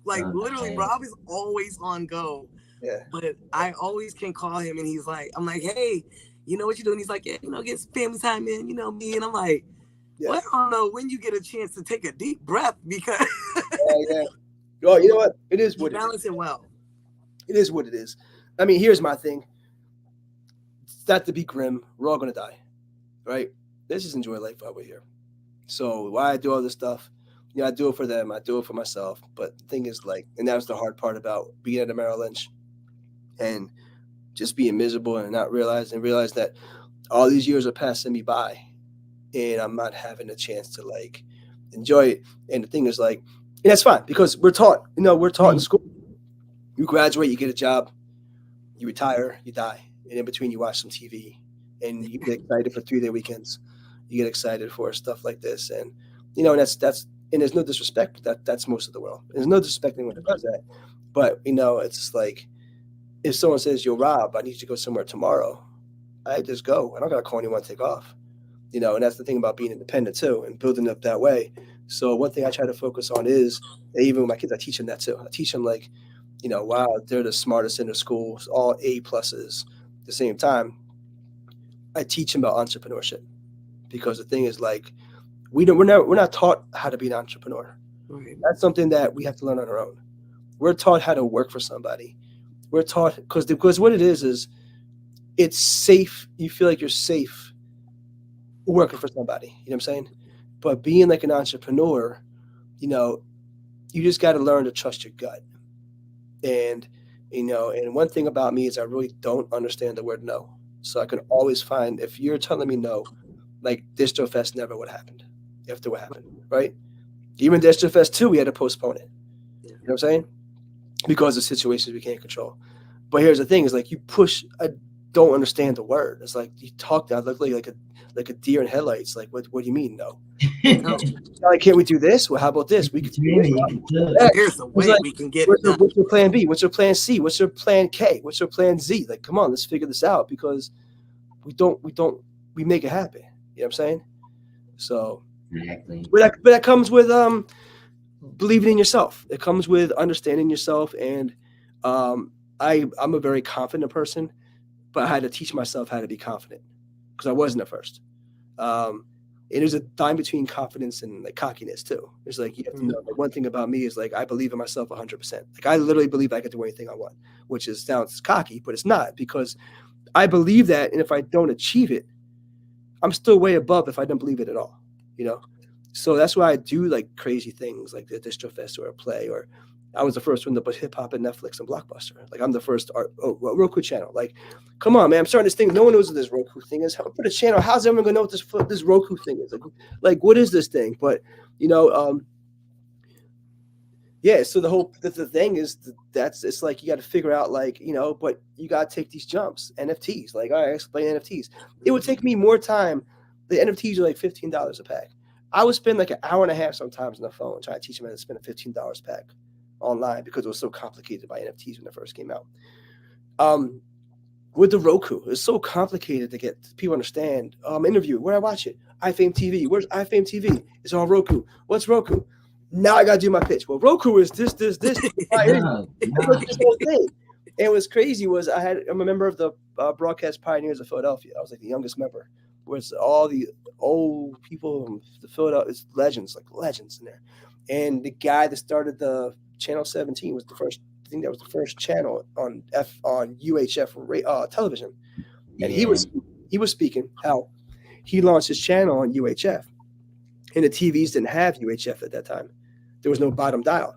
literally, Rob is always on go. Yeah. But I always can call him and he's like, I'm like, hey, you know what you're doing? He's like, yeah, get some family time in, me. And I'm like, well, I don't know when you get a chance to take a deep breath because yeah. Oh, you know what? It is what it is. Balance it well. It is what it is. I mean, here's my thing. It's not to be grim. We're all going to die, right? Let's just enjoy life while we're here. So why I do all this stuff, I do it for them. I do it for myself. But the thing is, like, and that was the hard part about being at a Merrill Lynch and just being miserable and not realize that all these years are passing me by and I'm not having a chance to like enjoy it. And the thing is like, and that's fine because we're taught in school. You graduate, you get a job, you retire, you die. And in between you watch some TV and you get excited for 3-day weekends. You get excited for stuff like this. And, and that's, and there's no disrespect, but that's most of the world. There's no disrespect anyone that does that. But, it's just like, if someone says, yo, Rob, I need you to go somewhere tomorrow, I just go. I don't got to call anyone to take off. And that's the thing about being independent too and building up that way. So one thing I try to focus on is, even with my kids, I teach them that too. I teach them like, wow, they're the smartest in their schools, all A+. At the same time, I teach them about entrepreneurship because the thing is like, we're not taught how to be an entrepreneur. Right. That's something that we have to learn on our own. We're taught how to work for somebody. We're taught because what it is it's safe. You feel like you're safe working for somebody. You know what I'm saying? But being like an entrepreneur, you just got to learn to trust your gut. And, and one thing about me is I really don't understand the word no. So I can always find, if you're telling me no, like DistroFest never would have happened after what happened, right? Even DistroFest 2, we had to postpone it. You know what I'm saying? Because of situations we can't control. But here's the thing: is like you push. I don't understand the word. It's like you talk now, look like a deer in headlights. Like what do you mean no? Like, can't we do this? Well, how about this? We could do this. Here's the way we can get it done. What's your plan B? What's your plan C? What's your plan K? What's your plan Z? Like, come on, let's figure this out because we make it happen. You know what I'm saying? So, exactly. But that comes with believing in yourself. It comes with understanding yourself. And I'm a very confident person, but I had to teach myself how to be confident because I wasn't at first. And there's a line between confidence and like cockiness too. It's like you have to know. Like, one thing about me is like I believe in myself 100%. Like I literally believe I can do anything I want, which sounds cocky, but it's not because I believe that. And if I don't achieve it, I'm still way above if I don't believe it at all. So that's why I do like crazy things like the DistroFest or a play, or I was the first one to put hip hop and Netflix and Blockbuster. Like I'm the first Roku channel. Like, come on, man, I'm starting this thing. No one knows what this Roku thing is. How put a channel? How's everyone gonna know what this Roku thing is? Like what is this thing? But yeah. So the thing is it's like you got to figure out like but you got to take these jumps. NFTs. Like, all right, explain NFTs. It would take me more time. The NFTs are like $15 a pack. I would spend like an hour and a half sometimes on the phone trying to teach them how to spend a $15 pack online because it was so complicated by NFTs when it first came out. With the Roku, it's so complicated to get people to understand. Interview, where I watch it, iFame TV. Where's iFame TV? It's on Roku. What's Roku? Now I got to do my pitch. Well, Roku is this. This whole thing. And what's crazy was I'm a member of the Broadcast Pioneers of Philadelphia. I was like the youngest member. Where's all the old people from the Philadelphia, it's legends in there. And the guy that started the Channel 17 was the first. I think that was the first channel on UHF television. And he was speaking how he launched his channel on UHF, and the TVs didn't have UHF at that time. There was no bottom dial,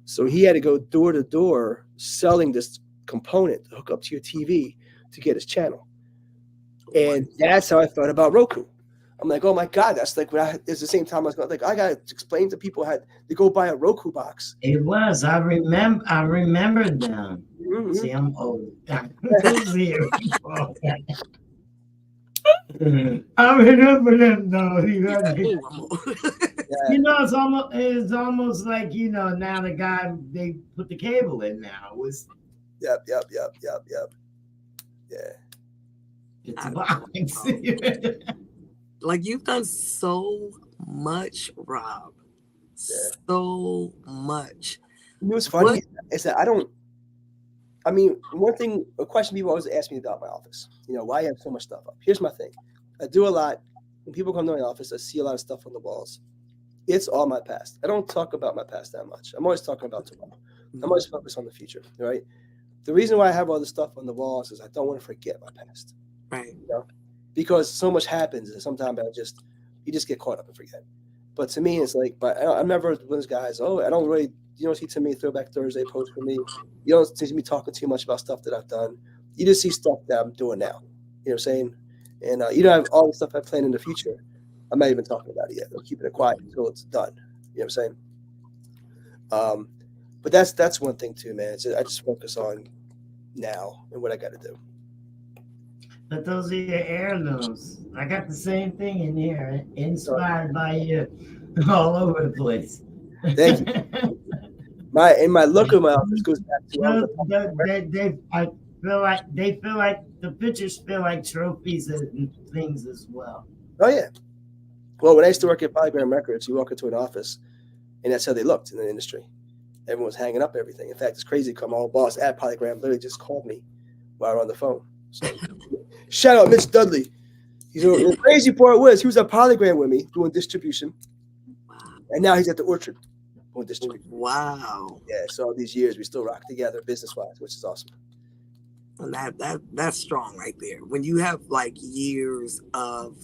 so he had to go door to door selling this component to hook up to your TV to get his channel. And that's how I thought about Roku. I'm like, oh my God, that's like when it's the same time I was like, I gotta explain to people how to go buy a Roku box. It was. I remember them. Mm-hmm. See, I'm old. I remember them though. You know, it's almost like, you know, now the guy they put the cable in now was. Yep. Yeah. It's a box. Like, you've done so much, Rob. Yeah. So much. You know what's funny is that a question people always ask me about my office. You know, why I have so much stuff up. Here's my thing. I do a lot. When people come to my office, I see a lot of stuff on the walls. It's all my past. I don't talk about my past that much. I'm always talking about tomorrow. I'm always focused on the future, right? The reason why I have all this stuff on the walls is I don't want to forget my past. Right. You know? Because so much happens and sometimes you just get caught up and forget. But to me, it's like, but I remember when those guys, I don't really, you don't see too many Throwback Thursday posts from me. You don't see me talking too much about stuff that I've done. You just see stuff that I'm doing now. You know what I'm saying? And you don't have all the stuff I plan in the future. I'm not even talking about it yet. I'm keeping it quiet until it's done. You know what I'm saying? But that's one thing too, man. I just focus on now and what I got to do. But those are your heirlooms. I got the same thing in here, inspired by you, all over the place. Thank you. My look of my office goes back to they feel like the pictures feel like trophies and things as well. Oh yeah. Well, when I used to work at Polygram Records, you walk into an office, and that's how they looked in the industry. Everyone was hanging up everything. In fact, it's crazy. My old boss at Polygram literally just called me while we're on the phone. So, shout out Mitch Dudley. The crazy part was he was at Polygram with me doing distribution, and now he's at the Orchard doing distribution. Wow. Yeah. So all these years we still rock together business-wise, which is awesome. And that's strong right there. When you have like years of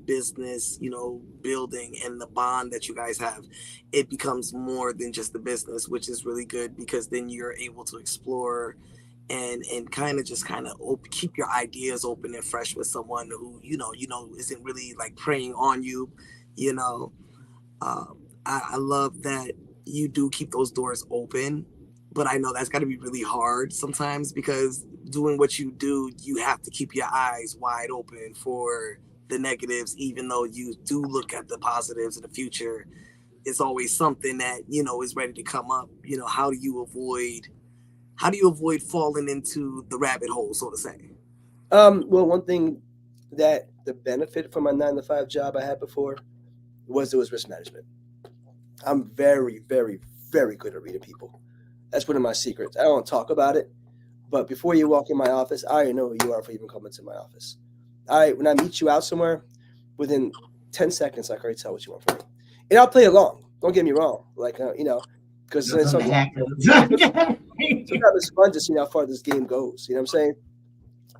business, you know, building, and the bond that you guys have, it becomes more than just the business, which is really good because then you're able to explore and kind of keep your ideas open and fresh with someone who you know isn't really like preying on you. You know, I love that you do keep those doors open. But I know that's got to be really hard sometimes because doing what you do, you have to keep your eyes wide open for the negatives, even though you do look at the positives in the future. It's always something that, you know, is ready to come up. You know, how do you avoid falling into the rabbit hole, so to say? Well, one thing that the benefit from my 9-to-5 job I had before was risk management. I'm very, very, very good at reading people. That's one of my secrets. I don't talk about it, but before you walk in my office, I already know who you are for even coming to my office. When I meet you out somewhere, within 10 seconds, I can already tell what you want from me. And I'll play along. Don't get me wrong. Like, you know, because sometimes it's fun to see how far this game goes. You know what I'm saying?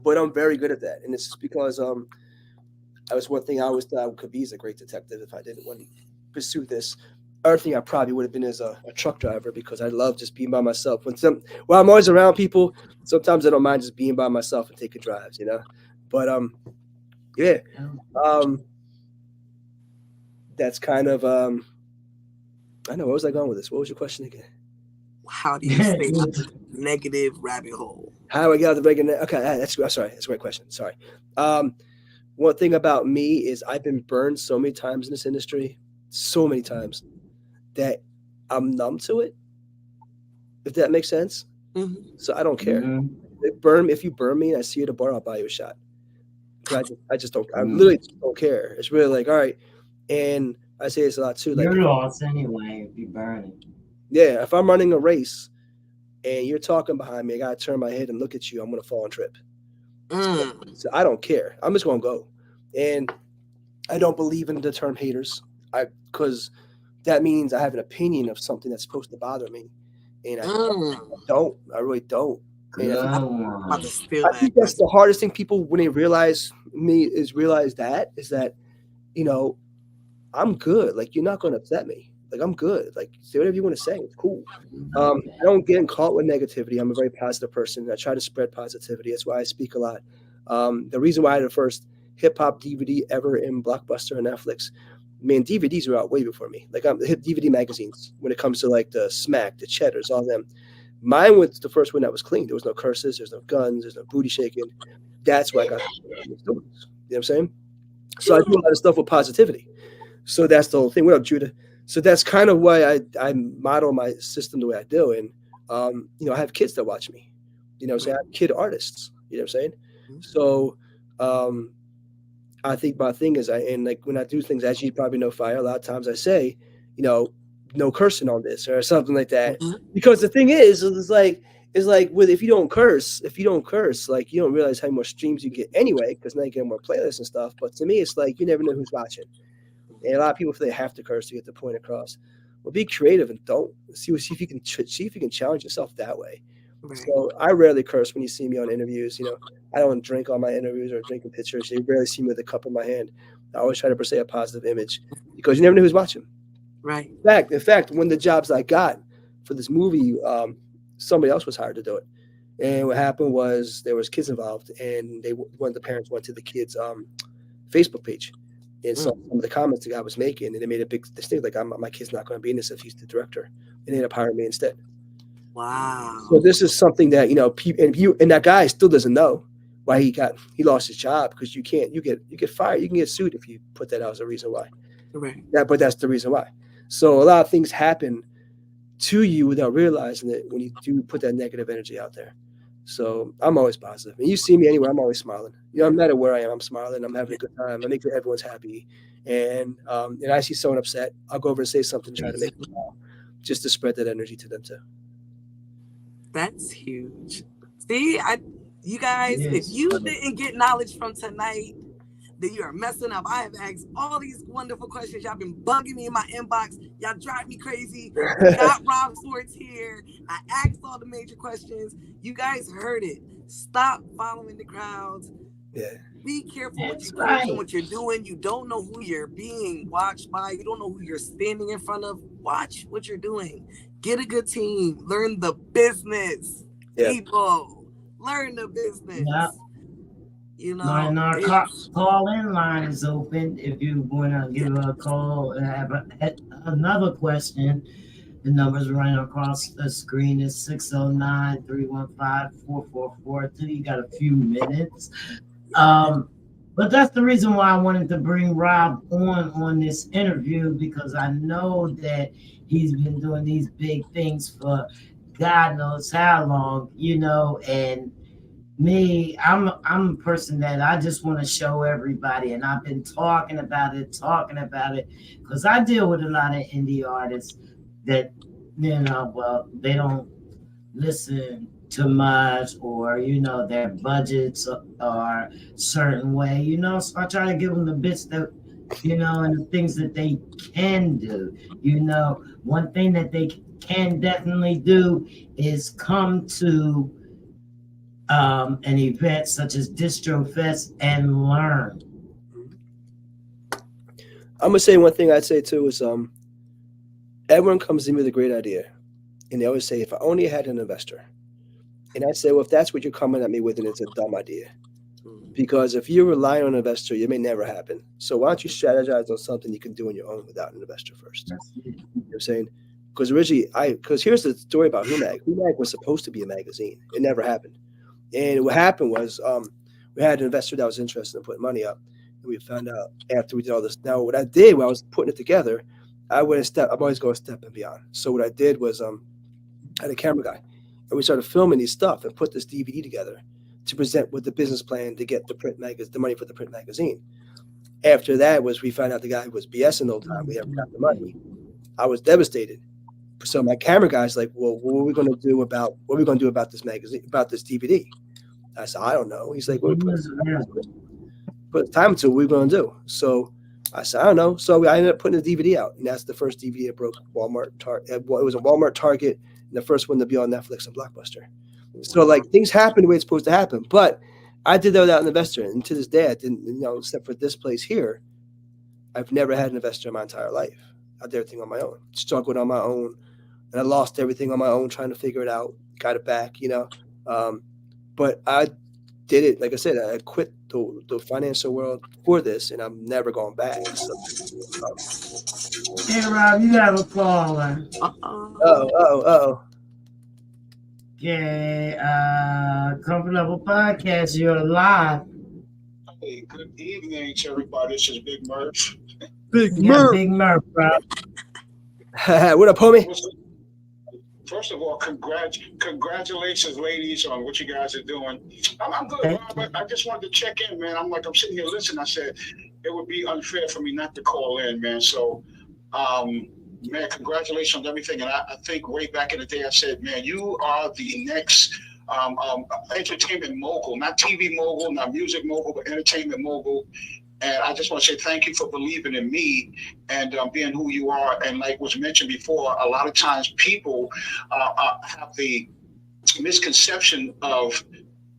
But I'm very good at that. And it's just because that was one thing I always thought I could be as a great detective if I didn't want to pursue this. Other thing I probably would have been as a truck driver because I love just being by myself. While I'm always around people, sometimes I don't mind just being by myself and taking drives, you know. But yeah, that's kind of I know where was I going with this? What was your question again? How do you stay out of the negative rabbit hole? How do I get out of the negative? Okay, that's a great question. Sorry. One thing about me is I've been burned so many times in this industry, so many times, that I'm numb to it, if that makes sense. Mm-hmm. So I don't care. Mm-hmm. If you burn me and I see you at a bar, I'll buy you a shot. I just don't. I literally just don't care. It's really like, all right. And I say this a lot too. Like, you're lost anyway if you burn it. Yeah, if I'm running a race and you're talking behind me, I gotta turn my head and look at you. I'm gonna fall and trip. So I don't care. I'm just gonna go. And I don't believe in the term haters. Because that means I have an opinion of something that's supposed to bother me, and I don't. I really don't. And I think that's the hardest thing people when they realize me is that, you know, I'm good. Like, you're not going to upset me. Like, I'm good. Like, say whatever you want to say. It's cool. I don't get caught with negativity. I'm a very positive person. I try to spread positivity. That's why I speak a lot. The reason why I had to first hip hop DVD ever in Blockbuster and Netflix. Man, DVDs are out way before me. Like I'm the hip DVD magazines when it comes to like the Smack, the Cheddars, all them. Mine was the first one that was clean. There was no curses, there's no guns, there's no booty shaking. That's why I got the stories. You know what I'm saying? So I do a lot of stuff with positivity. So that's the whole thing. What up, Judah? So that's kind of why I model my system the way I do. And you know, I have kids that watch me. You know, so I have kid artists. You know what I'm saying? So I think my thing is and like when I do things, as you probably know, Fire, a lot of times I say, you know, no cursing on this or something like that. Because the thing is, it's like with if you don't curse, like you don't realize how much streams you get anyway, because now you get more playlists and stuff. But to me, it's like you never know who's watching. And a lot of people feel they have to curse to get the point across. Well, be creative and don't see if you can challenge yourself that way. Right. So I rarely curse when you see me on interviews. You know, I don't drink on my interviews or drinking pictures. You rarely see me with a cup in my hand. I always try to portray a positive image because you never know who's watching. Right. In fact, one of the jobs I got for this movie, somebody else was hired to do it. And what happened was there was kids involved, and one of the parents went to the kids' Facebook page and saw some of the comments the guy was making, and they made a big mistake. Like, my kid's not going to be in this if he's the director. And they ended up hiring me instead. Wow. So this is something that, you know, and that guy still doesn't know why he lost his job, because you get fired. You can get sued if you put that out as a reason why. Right. Yeah, but that's the reason why. So a lot of things happen to you without realizing it when you do put that negative energy out there. So I'm always positive. And you see me anywhere, I'm always smiling. You know, no matter where I am, I'm smiling. I'm having a good time. I make sure everyone's happy. And I see someone upset, I'll go over and say something, try to make them smile, just to spread that energy to them too. That's huge. See, you guys, if you didn't get knowledge from tonight, then you are messing up. I have asked all these wonderful questions. Y'all been bugging me in my inbox. Y'all drive me crazy. We got Rob Schwartz here. I asked all the major questions. You guys heard it. Stop following the crowds. Yeah. Be careful what you're doing, what you're doing. You don't know who you're being watched by. You don't know who you're standing in front of. Watch what you're doing. Get a good team. Learn the business. People. Learn the business. Yeah. You know, and our call-in line is open. If you want to give a call and have another question, the numbers running across the screen is 609-315-4442. You got a few minutes. But that's the reason why I wanted to bring Rob on this interview, because I know that he's been doing these big things for God knows how long, you know, and me, I'm a person that I just want to show everybody, and I've been talking about it, because I deal with a lot of indie artists that, you know, well, they don't listen too much, or, you know, their budgets are a certain way, you know, so I try to give them the bits that, you know, and the things that they can do. You know, one thing that they can definitely do is come to an event such as Distro Fest and learn. I'm gonna say one thing I'd say too is everyone comes to me with a great idea, and they always say, if I only had an investor. And I say, well, if that's what you're coming at me with, then it's a dumb idea, because if you rely on an investor, it may never happen. So why don't you strategize on something you can do on your own without an investor first? You know what I'm saying? Because originally, because here's the story about HUMAG. HUMAG was supposed to be a magazine. It never happened. And what happened was we had an investor that was interested in putting money up, and we found out after we did all this. Now, what I did when I was putting it together, I'm always going a step and beyond. So what I did was I had a camera guy, and we started filming these stuff and put this DVD together to present with the business plan to get the money for the print magazine. After that we found out the guy was BSing the whole time. We haven't got the money. I was devastated. So my camera guy's like, well, what are we going to do about this magazine, about this DVD? I said, I don't know. He's like, well, put time into what we're going to do. So I said, I don't know. So I ended up putting the DVD out, and that's the first DVD that broke Walmart. It was a Walmart, Target, and the first one to be on Netflix and Blockbuster. So like things happen the way it's supposed to happen. But I did that without an investor, and to this day, I didn't. You know, except for this place here, I've never had an investor in my entire life. I did everything on my own, struggled on my own. And I lost everything on my own trying to figure it out, got it back, you know. But did it. Like I said, I quit the financial world for this, and I'm never going back. So, Hey, Rob, you have a caller. oh. Okay, Comfort Level Podcast, you're live. Hey, good evening to everybody. This is Big Murph. Big Yeah, Big Murph, Rob. What up, homie? First of all, congratulations, ladies, on what you guys are doing. I'm good, Rob. I just wanted to check in, man. I'm sitting here listening. I said it would be unfair for me not to call in, man. So, man, congratulations on everything. And I think way back in the day, I said, man, you are the next entertainment mogul, not TV mogul, not music mogul, but entertainment mogul. And I just want to say thank you for believing in me and being who you are. And like was mentioned before, a lot of times people have the misconception of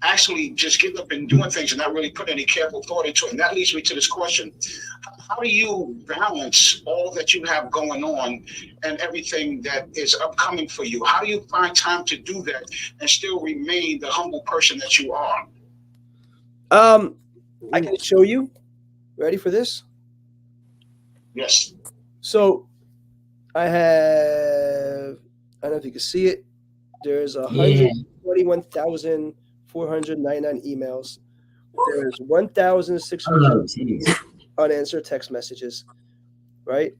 actually just getting up and doing things and not really putting any careful thought into it. And that leads me to this question. How do you balance all that you have going on and everything that is upcoming for you? How do you find time to do that and still remain the humble person that you are? I can show you. Ready for this? Yes. So I have, I don't know if you can see it. There's 121,499 emails. There's 1,600 unanswered text messages, right?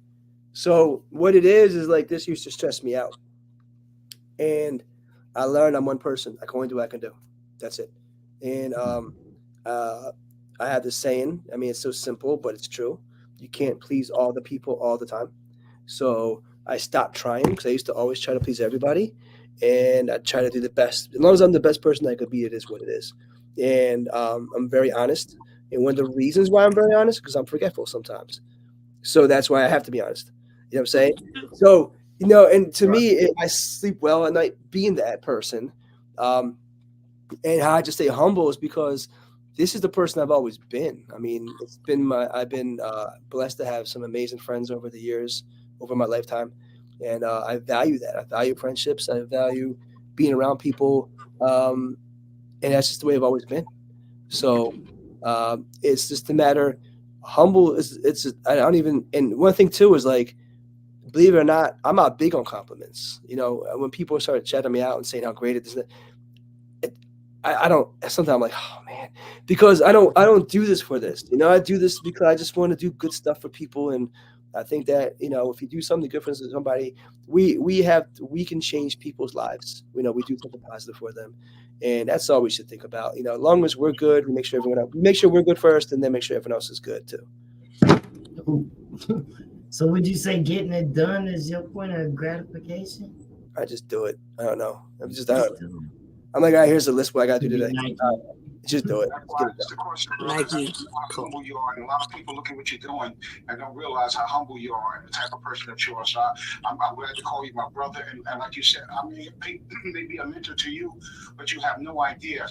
So what it is like this used to stress me out. And I learned I'm one person. I can only do what I can do. That's it. And I have this saying, I mean, it's so simple, but it's true. You can't please all the people all the time. So I stopped trying because I used to always try to please everybody. And I try to do the best. As long as I'm the best person I could be, it is what it is. And I'm very honest. And one of the reasons why I'm very honest, because I'm forgetful sometimes. So that's why I have to be honest. You know what I'm saying? So, and to me, I sleep well at night being that person. And how I just stay humble is because this is the person I've always been. I mean, I've been blessed to have some amazing friends over the years, over my lifetime. And I value that. I value friendships. I value being around people. And that's just the way I've always been. So it's just a matter. Humble I don't even, and one thing too is like, believe it or not, I'm not big on compliments. When people start chatting me out and saying how great it is, I don't, sometimes I'm like, oh man, because I don't do this for this. I do this because I just want to do good stuff for people. And I think that, if you do something good for somebody, we can change people's lives. We do something positive for them. And that's all we should think about. As long as we're good, we make sure we're good first, and then make sure everyone else is good too. So would you say getting it done is your point of gratification? I just do it. I don't know. I'm like, all right, here's a list of what I got to do today. Just do it. That's the question. Nike. How humble you are. And a lot of people look at what you're doing and don't realize how humble you are and the type of person that you are. So I'm glad to call you my brother. And like you said, I may be a mentor to you, but you have no idea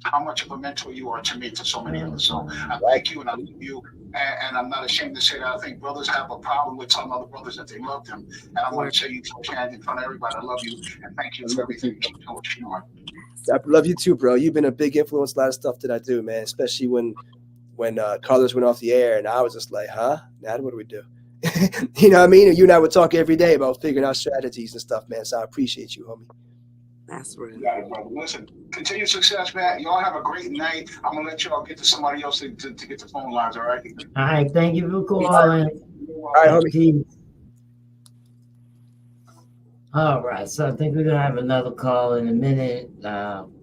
how much of a mentor you are to me, to so many others. So I thank you and I love you. And I'm not ashamed to say that. I think brothers have a problem with telling other brothers that they love them. And I want to tell you, Chad, in front of everybody, I love you and thank you for everything you keep doing what you're doing. I love you too, bro. You've been a big influence, a lot of stuff that I do, man, especially when Carlos went off the air and I was just like, huh? Now what do we do? You know what I mean? And you and I would talk every day about figuring out strategies and stuff, man. So I appreciate you, homie. That's right. You got it, brother. Listen, continued success, man. Y'all have a great night. I'm going to let y'all get to somebody else to get the phone lines, all right? All right. Thank you for calling. All right, homie. All right, so I think we're gonna have another call in a minute.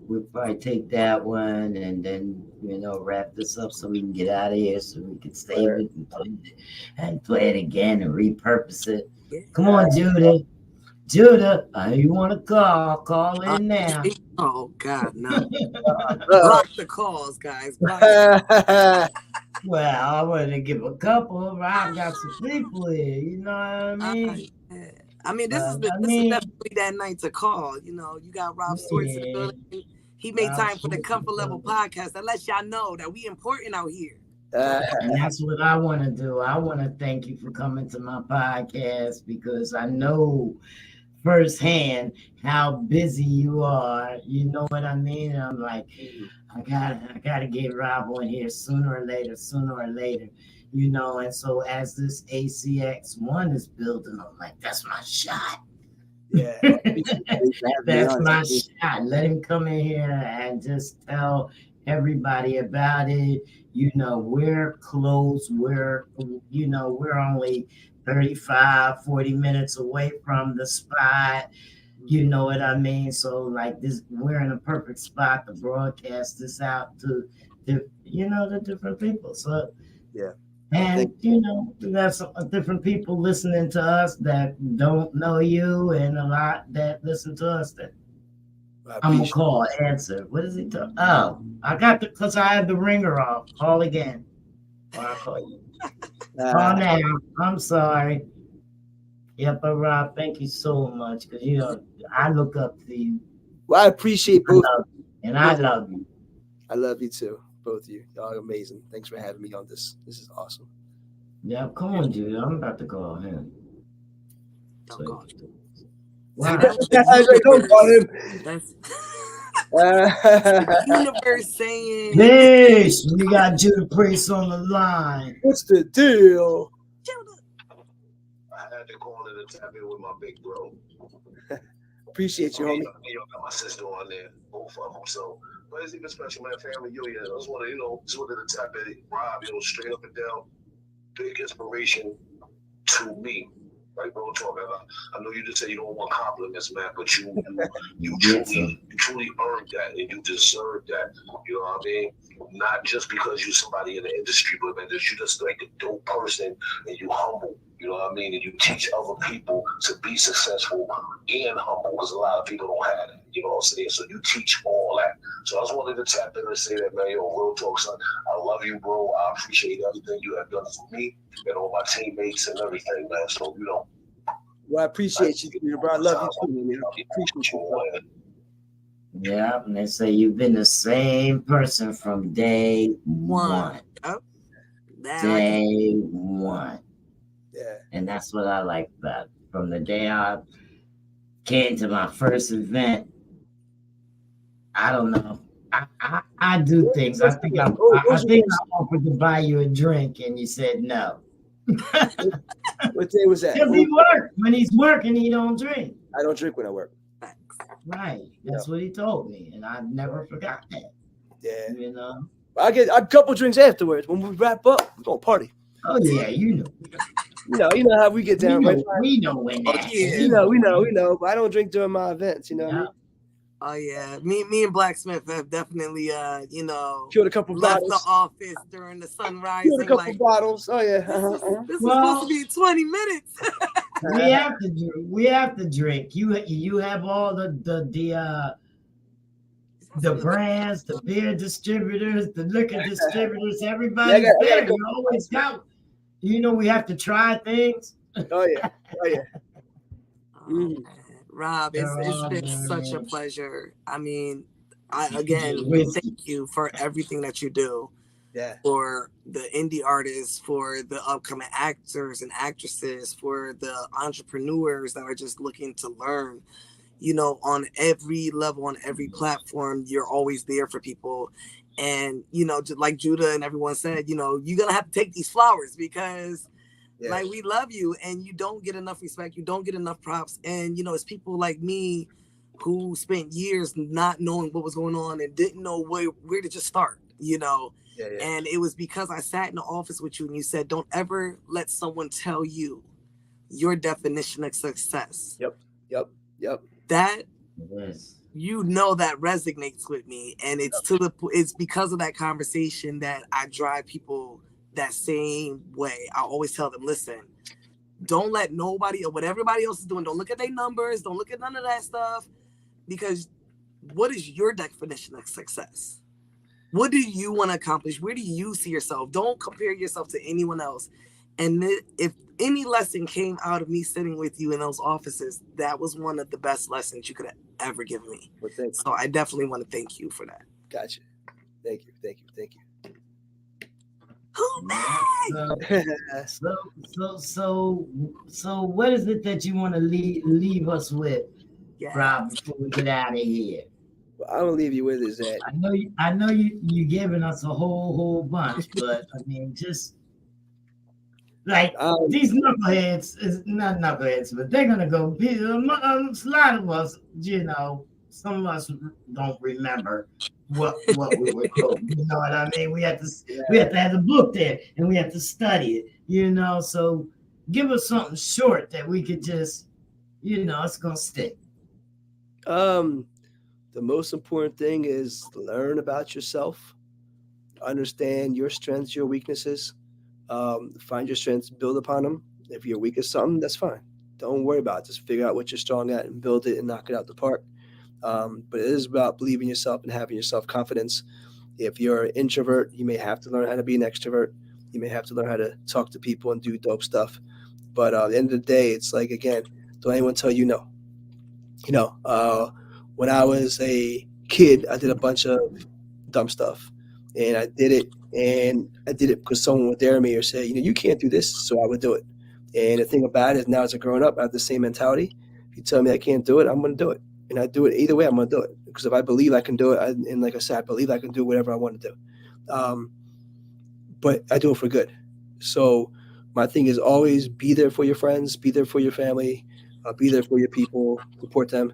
We'll probably take that one and then wrap this up so we can get out of here, so we can save it and play it again and repurpose it. Come on, Judah. Judah, you want to call in now. Oh God, no. Block the calls, guys. Well, I want to give a couple. Rob got some people here, you know what I mean? This is definitely that night to call. You got Rob Schwartz in the building. He made time for the Comfort Level podcast. That lets y'all know that we important out here. And that's what I want to do. I want to thank you for coming to my podcast because I know firsthand how busy you are. You know what I mean? And I'm like, I gotta get Rob on here sooner or later. You know, and so as this ACX1 is building, I'm like, that's my shot. Yeah. That's my shot. Let him come in here and just tell everybody about it. You know, we're close. We're only 35, 40 minutes away from the spot. You know what I mean? So like this, we're in a perfect spot to broadcast this out to the different people. So yeah. And you know, we got some different people listening to us that don't know you, and a lot that listen to us that I'm gonna call, answer. What is he talking? Oh, I got because I had the ringer off. Call again. Or I'll call you. Call now. I'm sorry. Yep, but Rob, thank you so much because you know I look up to you. Well, I appreciate both, and I love you. I love you too. Both of you. Y'all are amazing. Thanks for having me on this. This is awesome. Yeah, come on, dude. I'm about to call him. Don't call him. Wow. Don't call him. That's universe saying. Yes, we got Judah Priest on the line. What's the deal? I had to call it and tap in with my big bro. Appreciate you, homie. You got my sister on there, both of them. So, but it's even special, man. Family union. I just want to, just wanted to tap in. Rob, straight up and down, big inspiration to me. Like real talk. I know you just say you don't want compliments, man, but you truly earned that and you deserve that. You know what I mean? Not just because you're somebody in the industry, but man, that you just like a dope person and you humble. You know what I mean? And you teach other people to be successful and humble because a lot of people don't have it. You know what I'm saying? So you teach all that. So I just wanted to tap in and say that, man, real talk, son. I love you, bro. I appreciate everything you have done for me and all my teammates and everything, man. So, well, I appreciate you, bro. I love you too, man. I appreciate you. Yeah, and they say you've been the same person from day one. Oh, day one. Yeah. And that's what I like about it. From the day I came to my first event, I don't know. I do things. I think I offered to buy you a drink and you said no. What day was that? Because he worked. When he's working, he don't drink. I don't drink when I work. Right. That's what he told me. And I never forgot that. Yeah. You know? I get a couple drinks afterwards. When we wrap up, we're going to party. Oh, yeah. You know. You know how we get down. We know when that. Yeah. We know. But I don't drink during my events, you know what I mean? Oh yeah, me and Blacksmith have definitely killed a couple left bottles. the office during the sunrise. Killed a couple bottles. Oh yeah. This is supposed to be 20 minutes. We have to drink. You have all the brands, the beer distributors, the liquor distributors. Everybody's there. You always got. We have to try things. Oh yeah. Rob, it's been such a pleasure. I mean, thank you for everything that you do. Yeah. For the indie artists, for the upcoming actors and actresses, for the entrepreneurs that are just looking to learn. On every level, on every platform, you're always there for people. And, just like Judah and everyone said, you're going to have to take these flowers because like we love you and you don't get enough respect. You don't get enough props. And, it's people like me who spent years not knowing what was going on and didn't know where to just start, And it was because I sat in the office with you and you said, don't ever let someone tell you your definition of success. Yep. That, that resonates with me. And it's because of that conversation that I drive people that same way. I always tell them, listen, don't let nobody or what everybody else is doing. Don't look at their numbers. Don't look at none of that stuff. Because what is your definition of success? What do you want to accomplish? Where do you see yourself? Don't compare yourself to anyone else. And if any lesson came out of me sitting with you in those offices, that was one of the best lessons you could have ever given me. Well, thanks. So I definitely want to thank you for that. Gotcha. Thank you. Who Mag? So what is it that you want to leave us with, Rob, before we get out of here? What I'm gonna leave you with is that I know you giving us a whole bunch, but I mean, just like these knuckleheads is not knuckleheads, but they're gonna go. A lot of us, you know, some of us don't remember what we were quoting. You know what I mean? We have to have the book there, and we have to study it. You know, so give us something short that we could just, you know, it's gonna stick. The most important thing is learn about yourself, understand your strengths, your weaknesses, find your strengths, build upon them. If you're weak at something, that's fine. Don't worry about it. Just figure out what you're strong at and build it and knock it out the park. But it is about believing yourself and having your self-confidence. If you're an introvert, you may have to learn how to be an extrovert. You may have to learn how to talk to people and do dope stuff. But at the end of the day, it's like, again, don't anyone tell you no. You know, when I was a kid, I did a bunch of dumb stuff. And I did it because someone would dare me or say, you know, you can't do this, so I would do it. And the thing about it is now as a grown up, I have the same mentality. If you tell me I can't do it, I'm going to do it. And I do it either way, I'm going to do it. Because if I believe I can do it, and like I said, I believe I can do whatever I want to do. But I do it for good. So my thing is always be there for your friends, be there for your family, be there for your people, support them.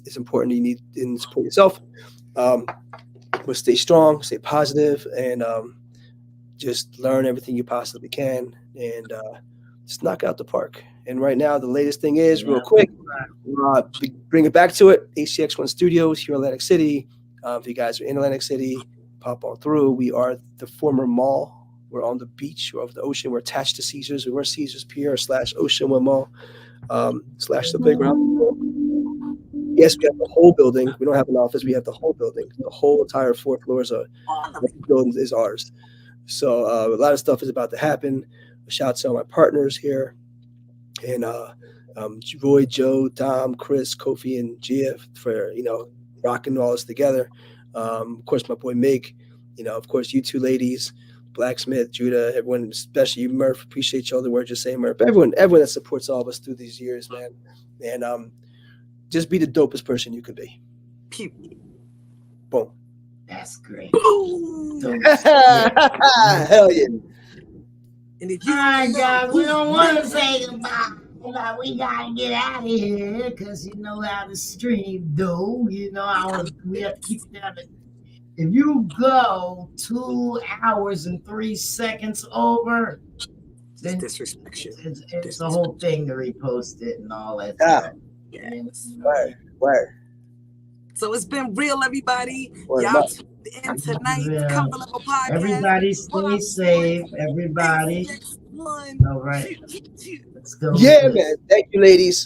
It's important. You need to support yourself. But stay strong, stay positive, and just learn everything you possibly can, and just knock out the park. And right now, the latest thing is, real quick, bring it back to it, ACX1 Studios here in Atlantic City. If you guys are in Atlantic City, pop on through. We are the former mall. We're on the beach. We're over the ocean. We're attached to Caesars. We're Caesars Pier / Ocean One Mall / the playground. Yes, we have the whole building. We don't have an office. We have the whole building. The whole entire 4 floors of the building is ours. So a lot of stuff is about to happen. Shout out to all my partners here. And Roy, Joe, Dom, Chris, Kofi, and Gia for, you know, rocking all this together. Of course, my boy Mig. You know, of course, you two ladies, Blacksmith, Judah, everyone, especially you, Murph. Appreciate you all the words you're saying, Murph. Everyone that supports all of us through these years, man. And just be the dopest person you could be. Boom. That's great. Boom. Hell yeah. And if all right, guys, we don't want to say goodbye. We got to get out of here because you know how the stream do. You know, we have to keep that. If you go 2 hours and 3 seconds over, then disrespect you. It's the whole thing to repost it and all that stuff. Yes. Word. So it's been real, everybody. Y'all tuned in tonight. Comfort Level Podcast. Everybody stay safe. Everybody. All right. Let's go. Yeah, man. Thank you, ladies.